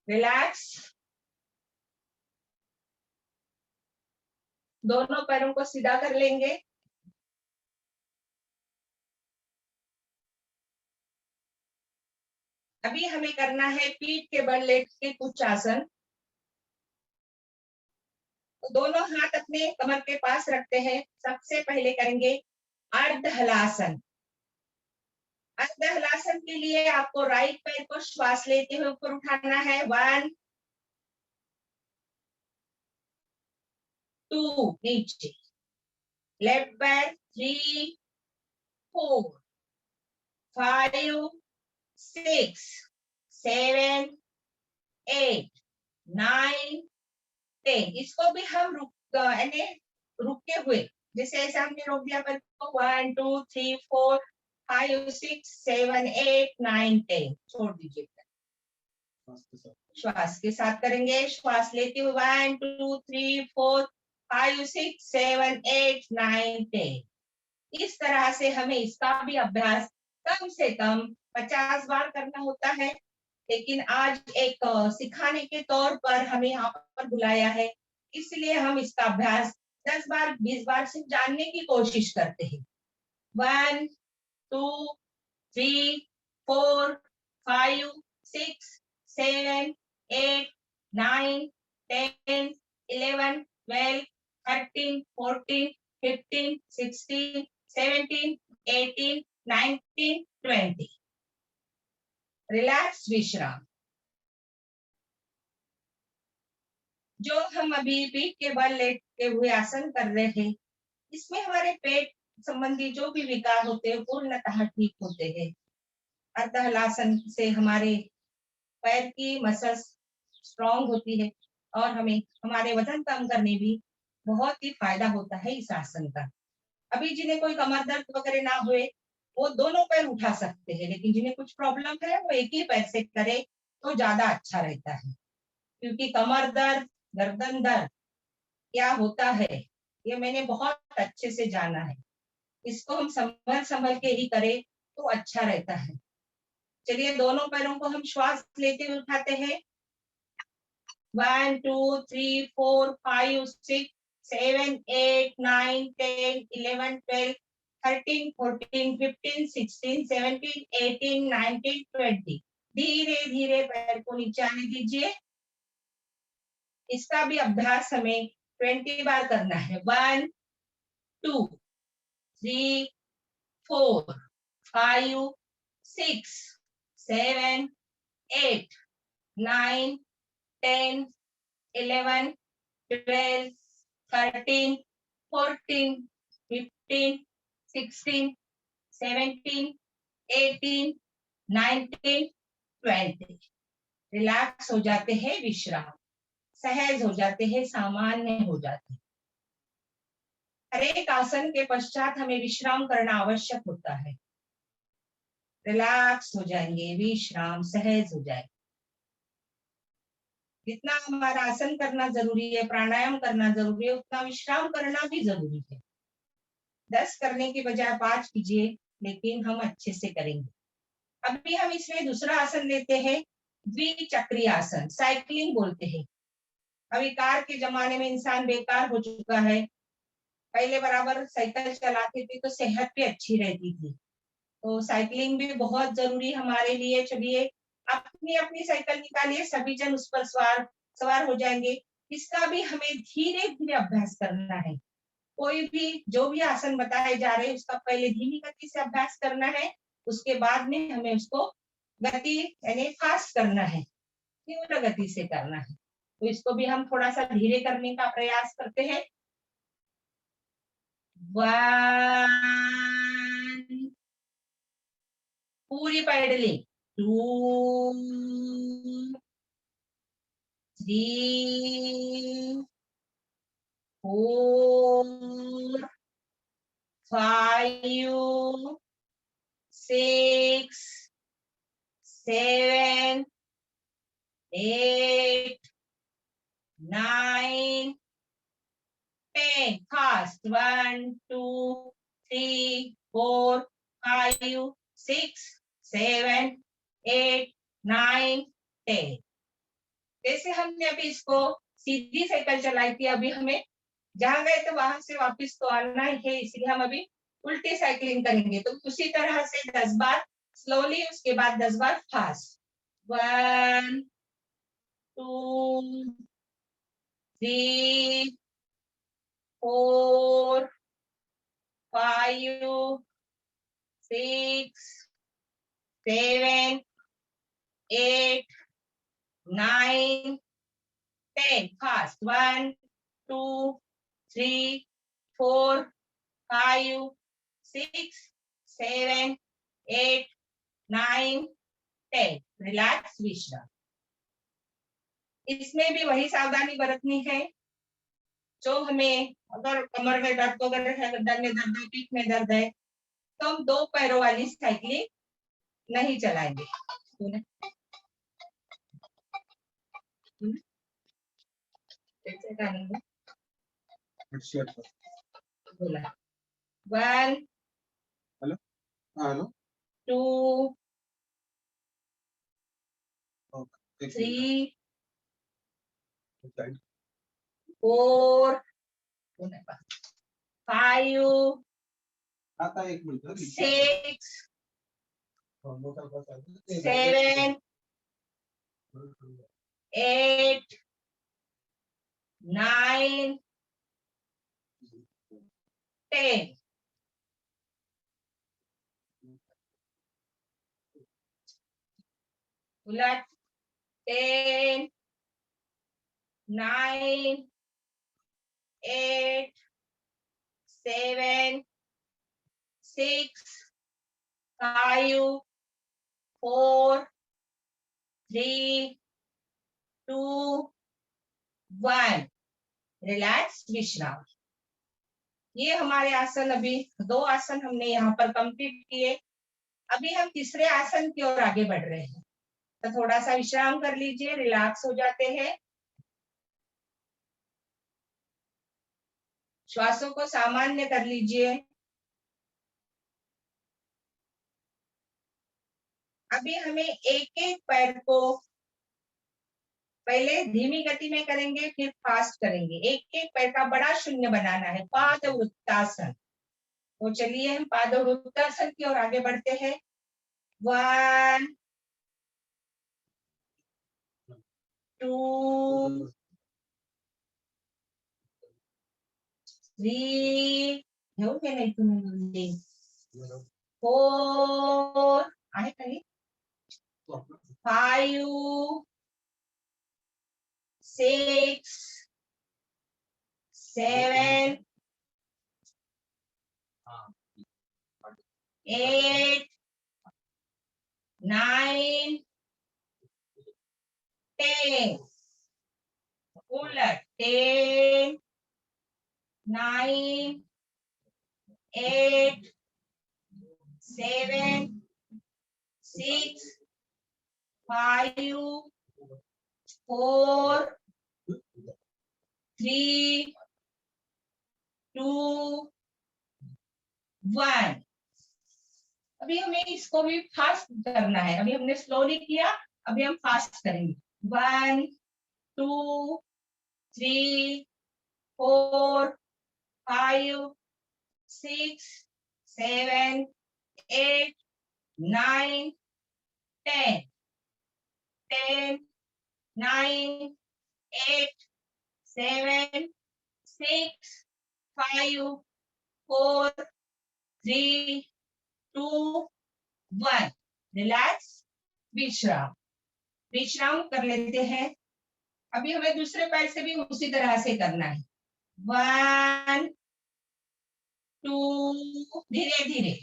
रिलैक्स। दोनों पैरों को सीधा कर लेंगे। अभी हमें करना है पीठ के बल लेट के कुछ आसन। तो दोनों हाथ अपने कमर के पास रखते हैं। सबसे पहले करेंगे अर्ध हलासन। अर्ध हलासन के लिए आपको राइट पैर को श्वास लेते हुए ऊपर उठाना है। 1, 2, नीचे। लेफ्ट पैर 3, 4, 5, 6, 7, 8, 9, 10। इसको भी हम रुके हुए, जैसे ऐसा हमने रोक दिया पर 1, 2, 3, 4, 5, 6, 7, 8, 9, 10 छोड़ दीजिए। श्वास के साथ करेंगे। श्वास लेते हुए 1, 2, 3, 4, 5, 6, 7, 8, 9, 10। इस तरह से हमें इसका भी अभ्यास कम से कम 50 बार करना होता है। लेकिन आज एक सिखाने के तौर पर हमें यहाँ पर बुलाया है, इसलिए हम इसका अभ्यास 10 बार 20 बार से जानने की कोशिश करते हैं। 1, 2, 3, 4, 5, 6, 7, 8, 9, 10, 11, 12, 13, 14, 15, 16, 17, 18, 19, 20। रिलैक्स। विश्राम। जो हम अभी पीठ के बल लेटते हुए आसन कर रहे हैं, इसमें हमारे पेट संबंधी जो भी विकार होते हैं पूर्णतः ठीक होते हैं। अर्ध हलासन से हमारे पैर की मसल्स स्ट्रॉन्ग होती है और हमें हमारे वजन कम करने भी बहुत ही फायदा होता है इस आसन का। अभी जिन्हें कोई कमर दर्द वगैरह ना हुए, वो दोनों पैर उठा सकते हैं, लेकिन जिन्हें कुछ प्रॉब्लम है वो एक ही पैर से करे तो ज्यादा अच्छा रहता है। क्योंकि कमर दर्द, गर्दन दर्द क्या होता है ये मैंने बहुत अच्छे से जाना है। इसको हम संभल संभल के ही करें तो अच्छा रहता है। चलिए दोनों पैरों को हम श्वास लेते हुए उठाते हैं। 1, 2, 3, 4, 5, 6, 7, 8, 9, 10, 11, 12, 13, 14, 15, 16, 17, 18, 19, 20। धीरे धीरे पैर को नीचे आने दीजिए। इसका भी अभ्यास हमें 20 बार करना है। 1, 2 3 4 5 6 7 8 9 10 11 12 13 14 15 16 17 18 19 20। रिलैक्स हो जाते हैं, विश्राम, सहज हो जाते हैं, सामान्य हो जाते हैं। हर एक आसन के पश्चात हमें विश्राम करना आवश्यक होता है। रिलैक्स हो जाएंगे, विश्राम, सहज हो जाएंगे। जितना हमारा आसन करना जरूरी है, प्राणायाम करना जरूरी है, उतना विश्राम करना भी जरूरी है। 10 करने के बजाय 5 कीजिए, लेकिन हम अच्छे से करेंगे। अभी हम इसमें दूसरा आसन लेते हैं, द्विचक्रीय आसन, साइकिलिंग बोलते हैं। अभी कार के जमाने में इंसान बेकार हो चुका है। पहले बराबर साइकिल चलाते थे तो सेहत भी अच्छी रहती थी। तो साइकिलिंग भी बहुत जरूरी हमारे लिए। चलिए अपनी अपनी साइकिल निकालिए, सभी जन उस पर सवार हो जाएंगे। इसका भी हमें धीरे धीरे अभ्यास करना है। कोई भी जो भी आसन बताए जा रहे हैं उसका पहले धीमी गति से अभ्यास करना है, उसके बाद में हमें उसको गति यानी फास्ट करना है, तीव्र गति से करना है। तो इसको भी हम थोड़ा सा धीरे करने का प्रयास करते हैं। 1 पूरी पैडलिंग, 2 3 4 5 6 7 8 9 10 fast, 1 2 3 4 5 6 7 8 9 10। जैसे हमने अभी इसको सीधी साइकिल चलाई थी, अभी हमें जहां गए तो वहां से वापस तो आना ही है, इसलिए हम अभी उल्टी साइकिलिंग करेंगे। तो उसी तरह से 10 बार स्लोली, उसके बाद 10 बार फास्ट। 1 2 3 4 5 6 7 8 9 10 fast, 1 2 3 4 5 6 7 8 9 10। रिलैक्स, विश्राम। इसमें भी वही सावधानी बरतनी है। जो हमें अगर कमर में दर्द वगैरह है, गर्दन में दर्द है, पीठ में दर्द है, तो हम 2 पैरों वाली साइकिलिंग नहीं चलाएंगे। बोला 1 हेलो 2 एक 3 मिनट। 4 5 आता है, एक मिनट। 6 7 8 9 10। उलट 10 9 8 7 6 5 4 3 2 1। रिलैक्स, विश्राम। ये हमारे आसन, अभी 2 आसन हमने यहाँ पर कंप्लीट किए। अभी हम तीसरे आसन की ओर आगे बढ़ रहे हैं। तो थोड़ा सा विश्राम कर लीजिए, रिलैक्स हो जाते हैं। श्वासों को सामान्य कर लीजिए। अभी हमें एक एक पैर को पहले धीमी गति में करेंगे, फिर फास्ट करेंगे। एक एक पैर का बड़ा शून्य बनाना है, पाद वृत्तासन। तो चलिए हम पाद वृत्तासन की ओर आगे बढ़ते हैं। 1 2 3 घेऊन गेले तुम्ही 4 आहे काही 5 6 7 8 9 10 उलट 10 9 8 7 6 5 4 3 2 1। अभी हमें इसको भी फास्ट करना है। अभी हमने स्लोली किया, अभी हम फास्ट करेंगे। 1 2 3 4 5 6 7 8 9 10 10 9 8 7 6 5 4 3 2 1। रिलैक्स, विश्राम। विश्राम कर लेते हैं। अभी हमें दूसरे पैर से भी उसी तरह से करना है। 1 2 धीरे धीरे,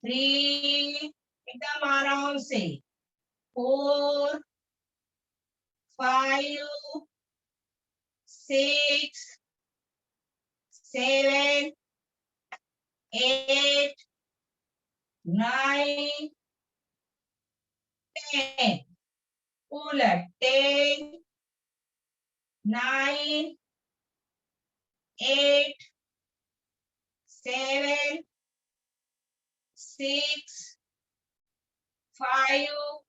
3 एकदम आराम से, 4 5 6 7 8 9 10 उलट 10 9 8 7 6 5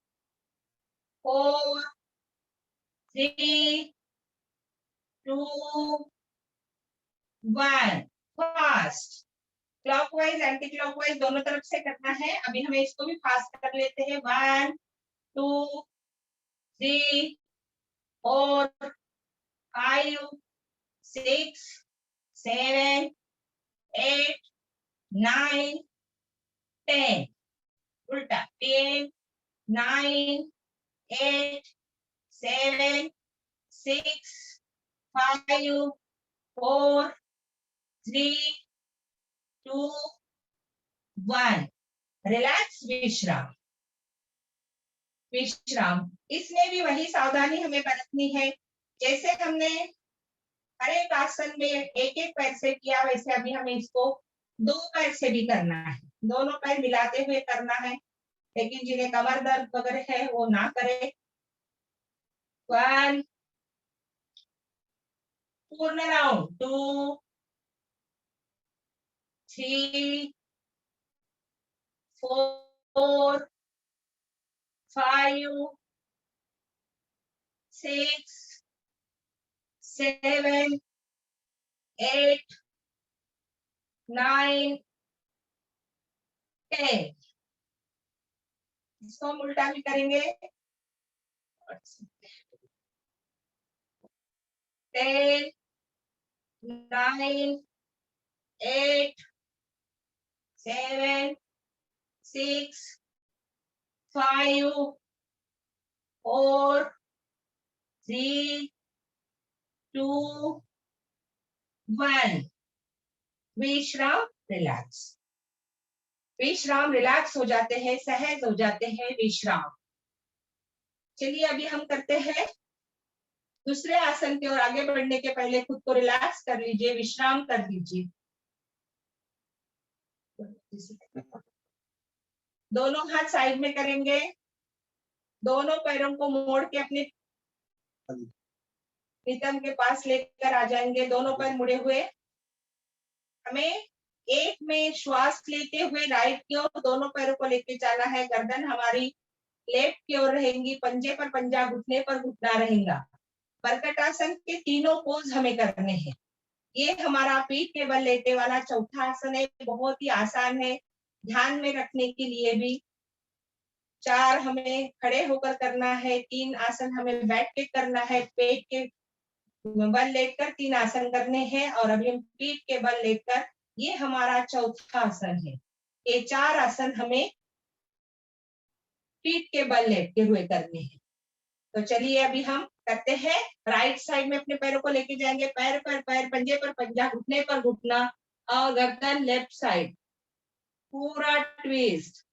4 3 2 1। फास्ट, क्लॉकवाइज एंटी क्लॉकवाइज दोनों तरफ से करना है। अभी हमें इसको भी फास्ट कर लेते हैं। 1 2 3 4 5 6 7 8 9 10 उल्टा 10 9 8 7 6 5 4 3 2 1। रिलैक्स, विश्राम। विश्राम, इसमें भी वही सावधानी हमें बरतनी है। जैसे हमने हर एक आसन में एक एक पैर से किया, वैसे अभी हमें इसको 2 पैर से भी करना है। दोनों पैर मिलाते हुए करना है, लेकिन जिन्हें कमर दर्द वगैरह है वो ना करे। 1 पूर्ण राउंड, 2 3 4 5 6 7 8 9 10। इसको हम उल्टा भी करेंगे। 10 9 8 7 6 5 4 3 2 1। विश्राम, रिलैक्स। विश्राम, रिलैक्स हो जाते हैं, सहज हो जाते हैं। विश्राम। चलिए अभी हम करते हैं दूसरे आसन की ओर। आगे बढ़ने के पहले खुद को रिलैक्स कर लीजिए, विश्राम कर लीजिए। दोनों हाथ साइड में करेंगे, दोनों पैरों को मोड़ के अपने नितंब के पास लेकर आ जाएंगे, दोनों पैर मुड़े हुए। हमें एक में श्वास लेते हुए राइट की ओर दोनों पैरों को लेके जाना है। गर्दन हमारी लेफ्ट की ओर रहेंगी, पंजे पर पंजा, घुटने पर घुटना रहेगा। बरकटासन के तीनों पोज हमें करने हैं। ये हमारा पीठ के बल लेटे वाला चौथा आसन है, बहुत ही आसान है, ध्यान में रखने के लिए भी। 4 हमें खड़े होकर करना है, 3 आसन हमें बैठ के करना है, पेट के बल लेकर 3 आसन करने हैं, और अभी हम पीठ के बल लेकर ये हमारा चौथा आसन है। ये 4 आसन हमें पीठ के बल लेटते हुए करने हैं। तो चलिए अभी हम करते हैं। राइट साइड में अपने पैरों को लेके जाएंगे, पैर पर पैर, पंजे पर पंजा, घुटने पर घुटना और गर्दन लेफ्ट साइड, पूरा ट्विस्ट।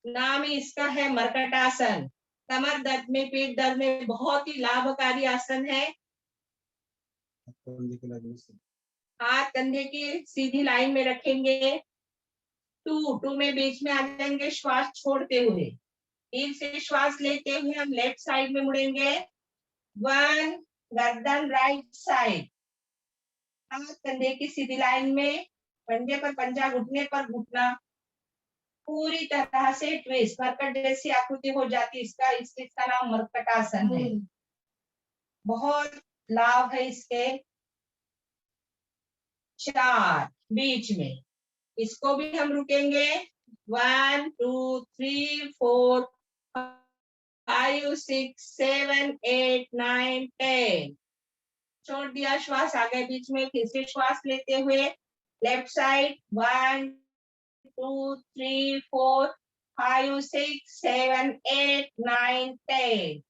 नाम इसका है मर्कटासन। कमर दर्द में, पेट दर्द में बहुत ही लाभकारी आसन है। हाथ कंधे की सीधी लाइन में रखेंगे। टू में बीच में आ जाएंगे, श्वास छोड़ते हुए। फिर से श्वास लेते हुए हम लेफ्ट साइड में मुड़ेंगे। 1, गर्दन राइट साइड, हाथ कंधे की सीधी लाइन में, पंजे पर पंजा, घुटने पर घुटना, पूरी तरह से ट्विस्ट, मरकट जैसी आकृति हो जाती है। इसका नाम मर्कटासन है। बहुत लाभ है इसके। 4 बीच में, इसको भी हम रुकेंगे। 1, 2, 3, 4, 5, 6, 7, 8, 9, 10। छोड़ दिया, श्वास आ गए बीच में। फिर से श्वास लेते हुए लेफ्ट साइड, 1, 2, 3, 4, 5, 6, 7, 8, 9, 10।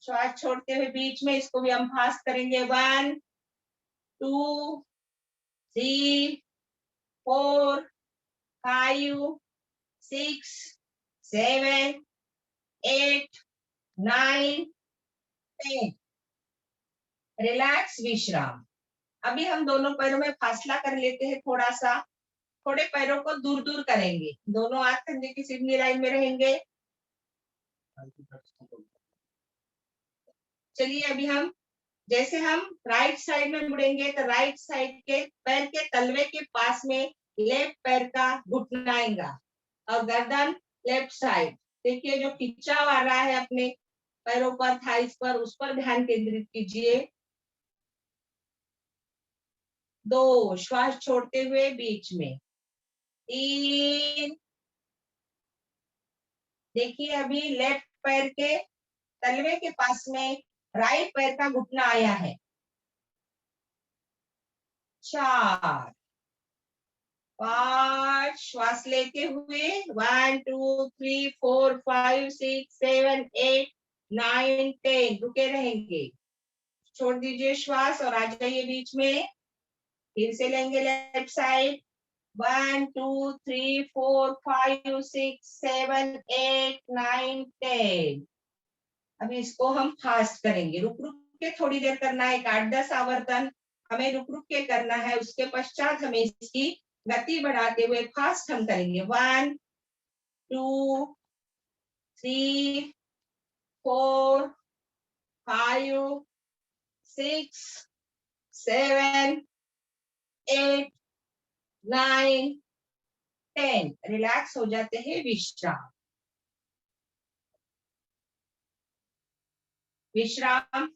श्वास छोड़ते हुए बीच में, इसको भी हम फास्ट करेंगे। 1, 2, 3, 4, 5, 6, 7, 8, 9, 10। रिलैक्स, विश्राम। अभी हम दोनों पैरों में फासला कर लेते हैं थोड़ा सा। थोड़े पैरों को दूर दूर करेंगे। दोनों हाथ कंधे की सीधी लाइन में रहेंगे। चलिए अभी हम, जैसे हम राइट साइड में मुड़ेंगे तो राइट साइड के पैर के तलवे के पास में लेफ्ट पैर का घुटना आएगा और गर्दन लेफ्ट साइड। देखिए जो खिंचाव आ रहा है अपने पैरों पर, थाइस पर, उस पर ध्यान केंद्रित कीजिए। 2, श्वास छोड़ते हुए बीच में। 3, देखिए अभी लेफ्ट पैर के तलवे के पास में राइट पैर का घुटना आया है। 4, 5, श्वास लेते हुए 1, 2, 3, 4, 5, 6, 7, 8, 9, 10। रुके रहेंगे। छोड़ दीजिए श्वास और आ जाइए बीच में। फिर से लेंगे लेफ्ट साइड। 1, 2, 3, 4, 5, 6, 7, 8, 9, 10। अभी इसको हम फास्ट करेंगे। रुक रुक के थोड़ी देर करना है। 8-10 आवर्तन हमें रुक रुक के करना है। उसके पश्चात हमें इसकी गति बढ़ाते हुए फास्ट हम करेंगे। 1, 2, 3, 4, 5, 6, 7, 8, 9, 10। रिलैक्स हो जाते हैं, विश्राम। विश्राम।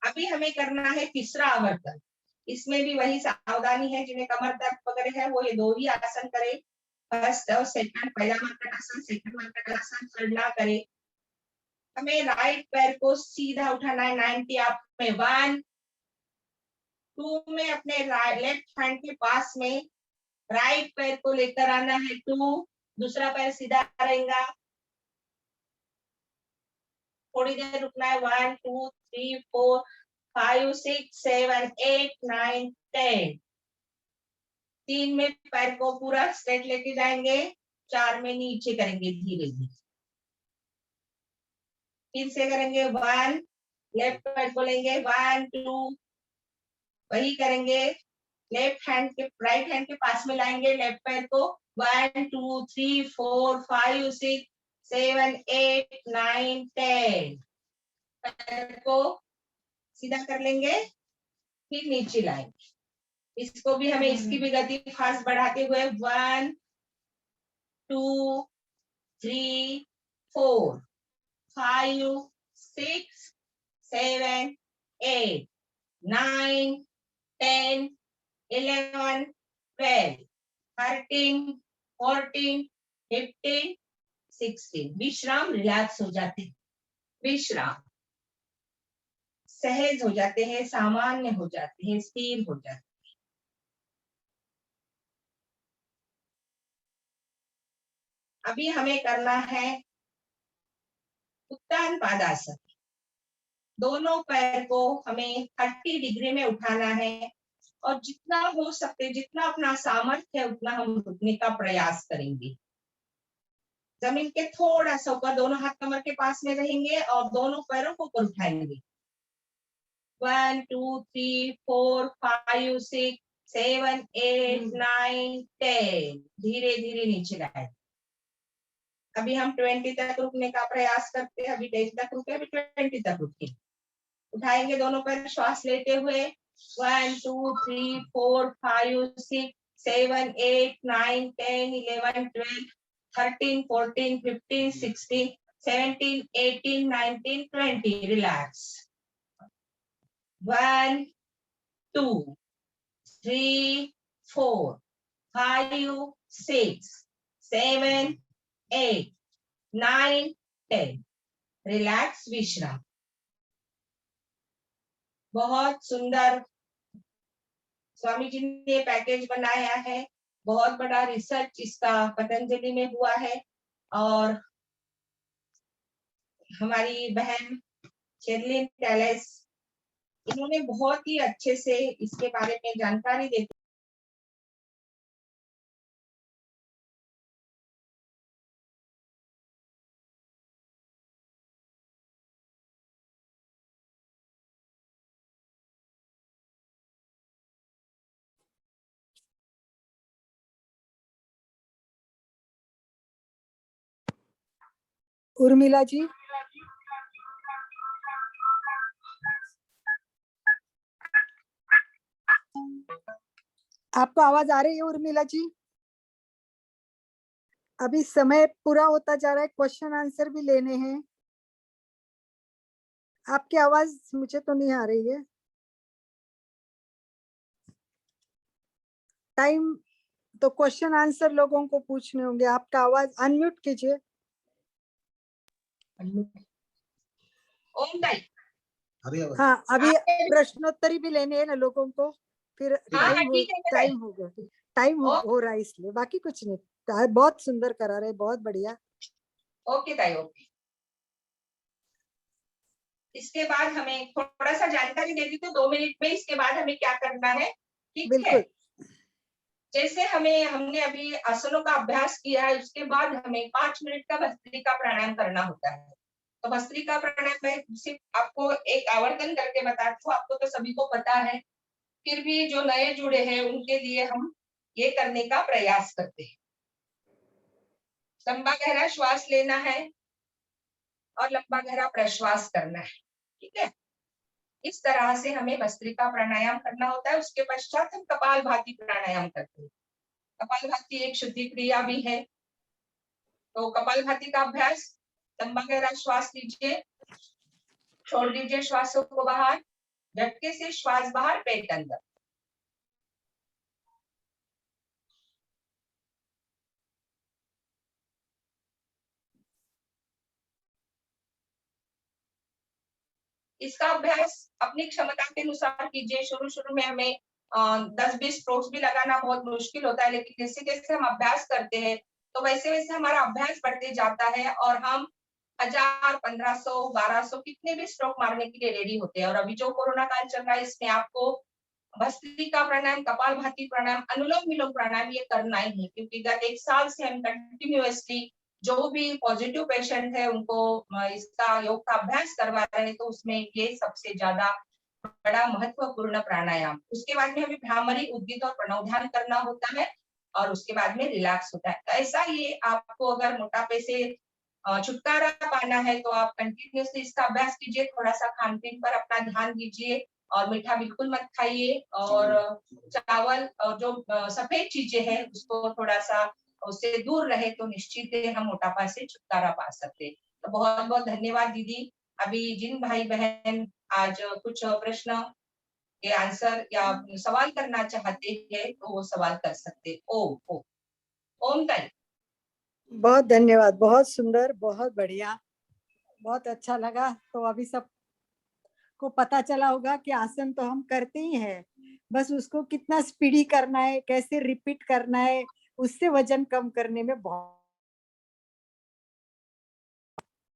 अभी हमें करना है तीसरा आवर्तन। इसमें भी वही सावधानी है। जिन्हें कमर दर्द वगैरह है वो ये 2 ही आसन करे। फर्स्ट और सेकंड, पहला मर्कटासन, सेकंड मर्कटासन, थर्ड ना करे। हमें राइट पैर को सीधा उठाना है 90 अप में। 1, 2 में अपने लेफ्ट हैंड के पास में राइट पैर को लेकर आना है। 2, दूसरा पैर सीधा रहेगा। थोड़ी देर रुकना है। 1, 2, 3, 4, 5, 6, 7, 8, 9, 10। 3 में पैर को पूरा स्ट्रेट लेके जाएंगे। 4 में नीचे करेंगे धीरे धीरे। फिर से करेंगे। 1, लेफ्ट पैर को लेंगे। 1, 2, वही करेंगे। लेफ्ट हैंड के राइट हैंड के पास में लाएंगे लेफ्ट पैर को। 1, 2, 3, 4, 5, 6, 7, 8, 9, 10। पैर को सीधा कर लेंगे, फिर नीचे लाएंगे। इसको भी हमें इसकी भी गति फास्ट बढ़ाते हुए 1, 2, 3, 4, 5, 6, 7, 8, 9, 10, 11, 12, 13, 14, 15, 16। विश्राम। रिलैक्स हो जाते हैं। विश्राम। सहज हो जाते हैं, सामान्य हो जाते हैं, स्थिर हो जाते हैं। अभी हमें करना है उत्तान पादासन। दोनों पैर को हमें 30 डिग्री में उठाना है और जितना हो सके, जितना अपना सामर्थ्य है उतना हम रुकने का प्रयास करेंगे। जमीन के थोड़ा सा ऊपर दोनों हाथ कमर के पास में रहेंगे और दोनों पैरों को ऊपर उठाएंगे। 1 2 3 4 5 6 7 8 9 10 धीरे धीरे नीचे लाए। अभी हम 20 तक रुकने का प्रयास करते हैं। अभी 10 तक रुके, अभी 20 तक रुके। उठाएंगे दोनों पैर श्वास लेते हुए। 1 2 3 4 5 6 7 8 9 10 11 12 13 14 15 16 17 18 19 20 रिलैक्स। 1 2 3 4 5 6 7 8 9 10 रिलैक्स विश्राम। बहुत सुंदर स्वामी जी ने पैकेज बनाया है। बहुत बड़ा रिसर्च इसका पतंजलि में हुआ है और हमारी बहन शेरलिन टेलेस, इन्होंने बहुत ही अच्छे से इसके बारे में जानकारी दी। उर्मिला जी, आपको आवाज आ रही है उर्मिला जी? अभी समय पूरा होता जा रहा है, क्वेश्चन आंसर भी लेने हैं। आपकी आवाज मुझे तो नहीं आ रही है। टाइम तो क्वेश्चन आंसर लोगों को पूछने होंगे। आपका आवाज अनम्यूट कीजिए। ओम ताई, हाँ, अभी प्रश्नोत्तरी भी लेने हैं ना लोगों को, फिर टाइम ठीक है टाइम हो गया, टाइम हो रहा है इसलिए, बाकी कुछ नहीं। बहुत सुंदर करा रहे, बहुत बढ़िया। ओके ताई, ओके। इसके बाद हमें थोड़ा सा जानकारी दे दी तो 2 मिनट में इसके बाद हमें क्या करना है, ठीक है? बिल्कुल। जैसे हमने अभी आसनों का अभ्यास किया है, उसके बाद हमें 5 मिनट का भस्त्रिका प्राणायाम करना होता है। तो भस्त्रिका प्राणायाम में सिर्फ आपको एक आवर्तन करके बताती हूँ, आपको तो सभी को पता है, फिर भी जो नए जुड़े हैं उनके लिए हम ये करने का प्रयास करते हैं। लंबा गहरा श्वास लेना है और लंबा गहरा प्रश्वास करना है, ठीक है? इस तरह से हमें भस्त्रिका प्राणायाम करना होता है। उसके पश्चात हम कपालभाति प्राणायाम करते हैं। कपालभाति एक शुद्धि क्रिया भी है। तो कपालभाति का अभ्यास, लंबा गहरा श्वास लीजिए, छोड़ दीजिए श्वासों को बाहर, झटके से श्वास बाहर, पेट अंदर। इसका अभ्यास अपनी क्षमता के अनुसार कीजिए। शुरू में हमें 10-20 स्ट्रोक्स भी लगाना बहुत मुश्किल होता है, लेकिन जैसे जैसे हम अभ्यास करते हैं तो वैसे वैसे हमारा अभ्यास बढ़ते जाता है और हम 1000, 1500, 1200 कितने भी स्ट्रोक मारने के लिए रेडी होते हैं। और अभी जो कोरोना काल चल रहा है, इसमें आपको भस्त्रिका प्राणायाम, कपालभाति प्राणायाम, अनुलोम विलोम प्राणायाम ये करना ही है, क्योंकि गत 1 साल से हम कंटिन्यूअसली जो भी पॉजिटिव पेशेंट है उनको इसका योग का अभ्यास करवा रहे हैं, तो उसमें ये सबसे ज्यादा बड़ा महत्वपूर्ण प्राणायाम। उसके बाद में हमें भ्रामरी, उद्गीत और प्रणव ध्यान करना होता है और उसके बाद में रिलैक्स होता है। ऐसा ये आपको अगर मोटापे से छुटकारा पाना है तो आप कंटिन्यूअसली इसका अभ्यास कीजिए। थोड़ा सा खान पीन पर अपना ध्यान दीजिए और मीठा बिल्कुल मत खाइए, और चावल और जो सफेद चीजें हैं उसको थोड़ा सा उससे दूर रहे तो निश्चित है हम मोटापा से छुटकारा पा सकते हैं। तो बहुत बहुत धन्यवाद दीदी। अभी जिन भाई बहन आज कुछ प्रश्न के आंसर या सवाल करना चाहते हैं तो वो सवाल कर सकते। ओम ताई, बहुत धन्यवाद, बहुत सुंदर, बहुत बढ़िया, बहुत अच्छा लगा। तो अभी सब को पता चला होगा कि आसन तो हम करते ही हैं, बस उसको कितना स्पीडी करना है, कैसे रिपीट करना है, उससे वजन कम करने में बहुत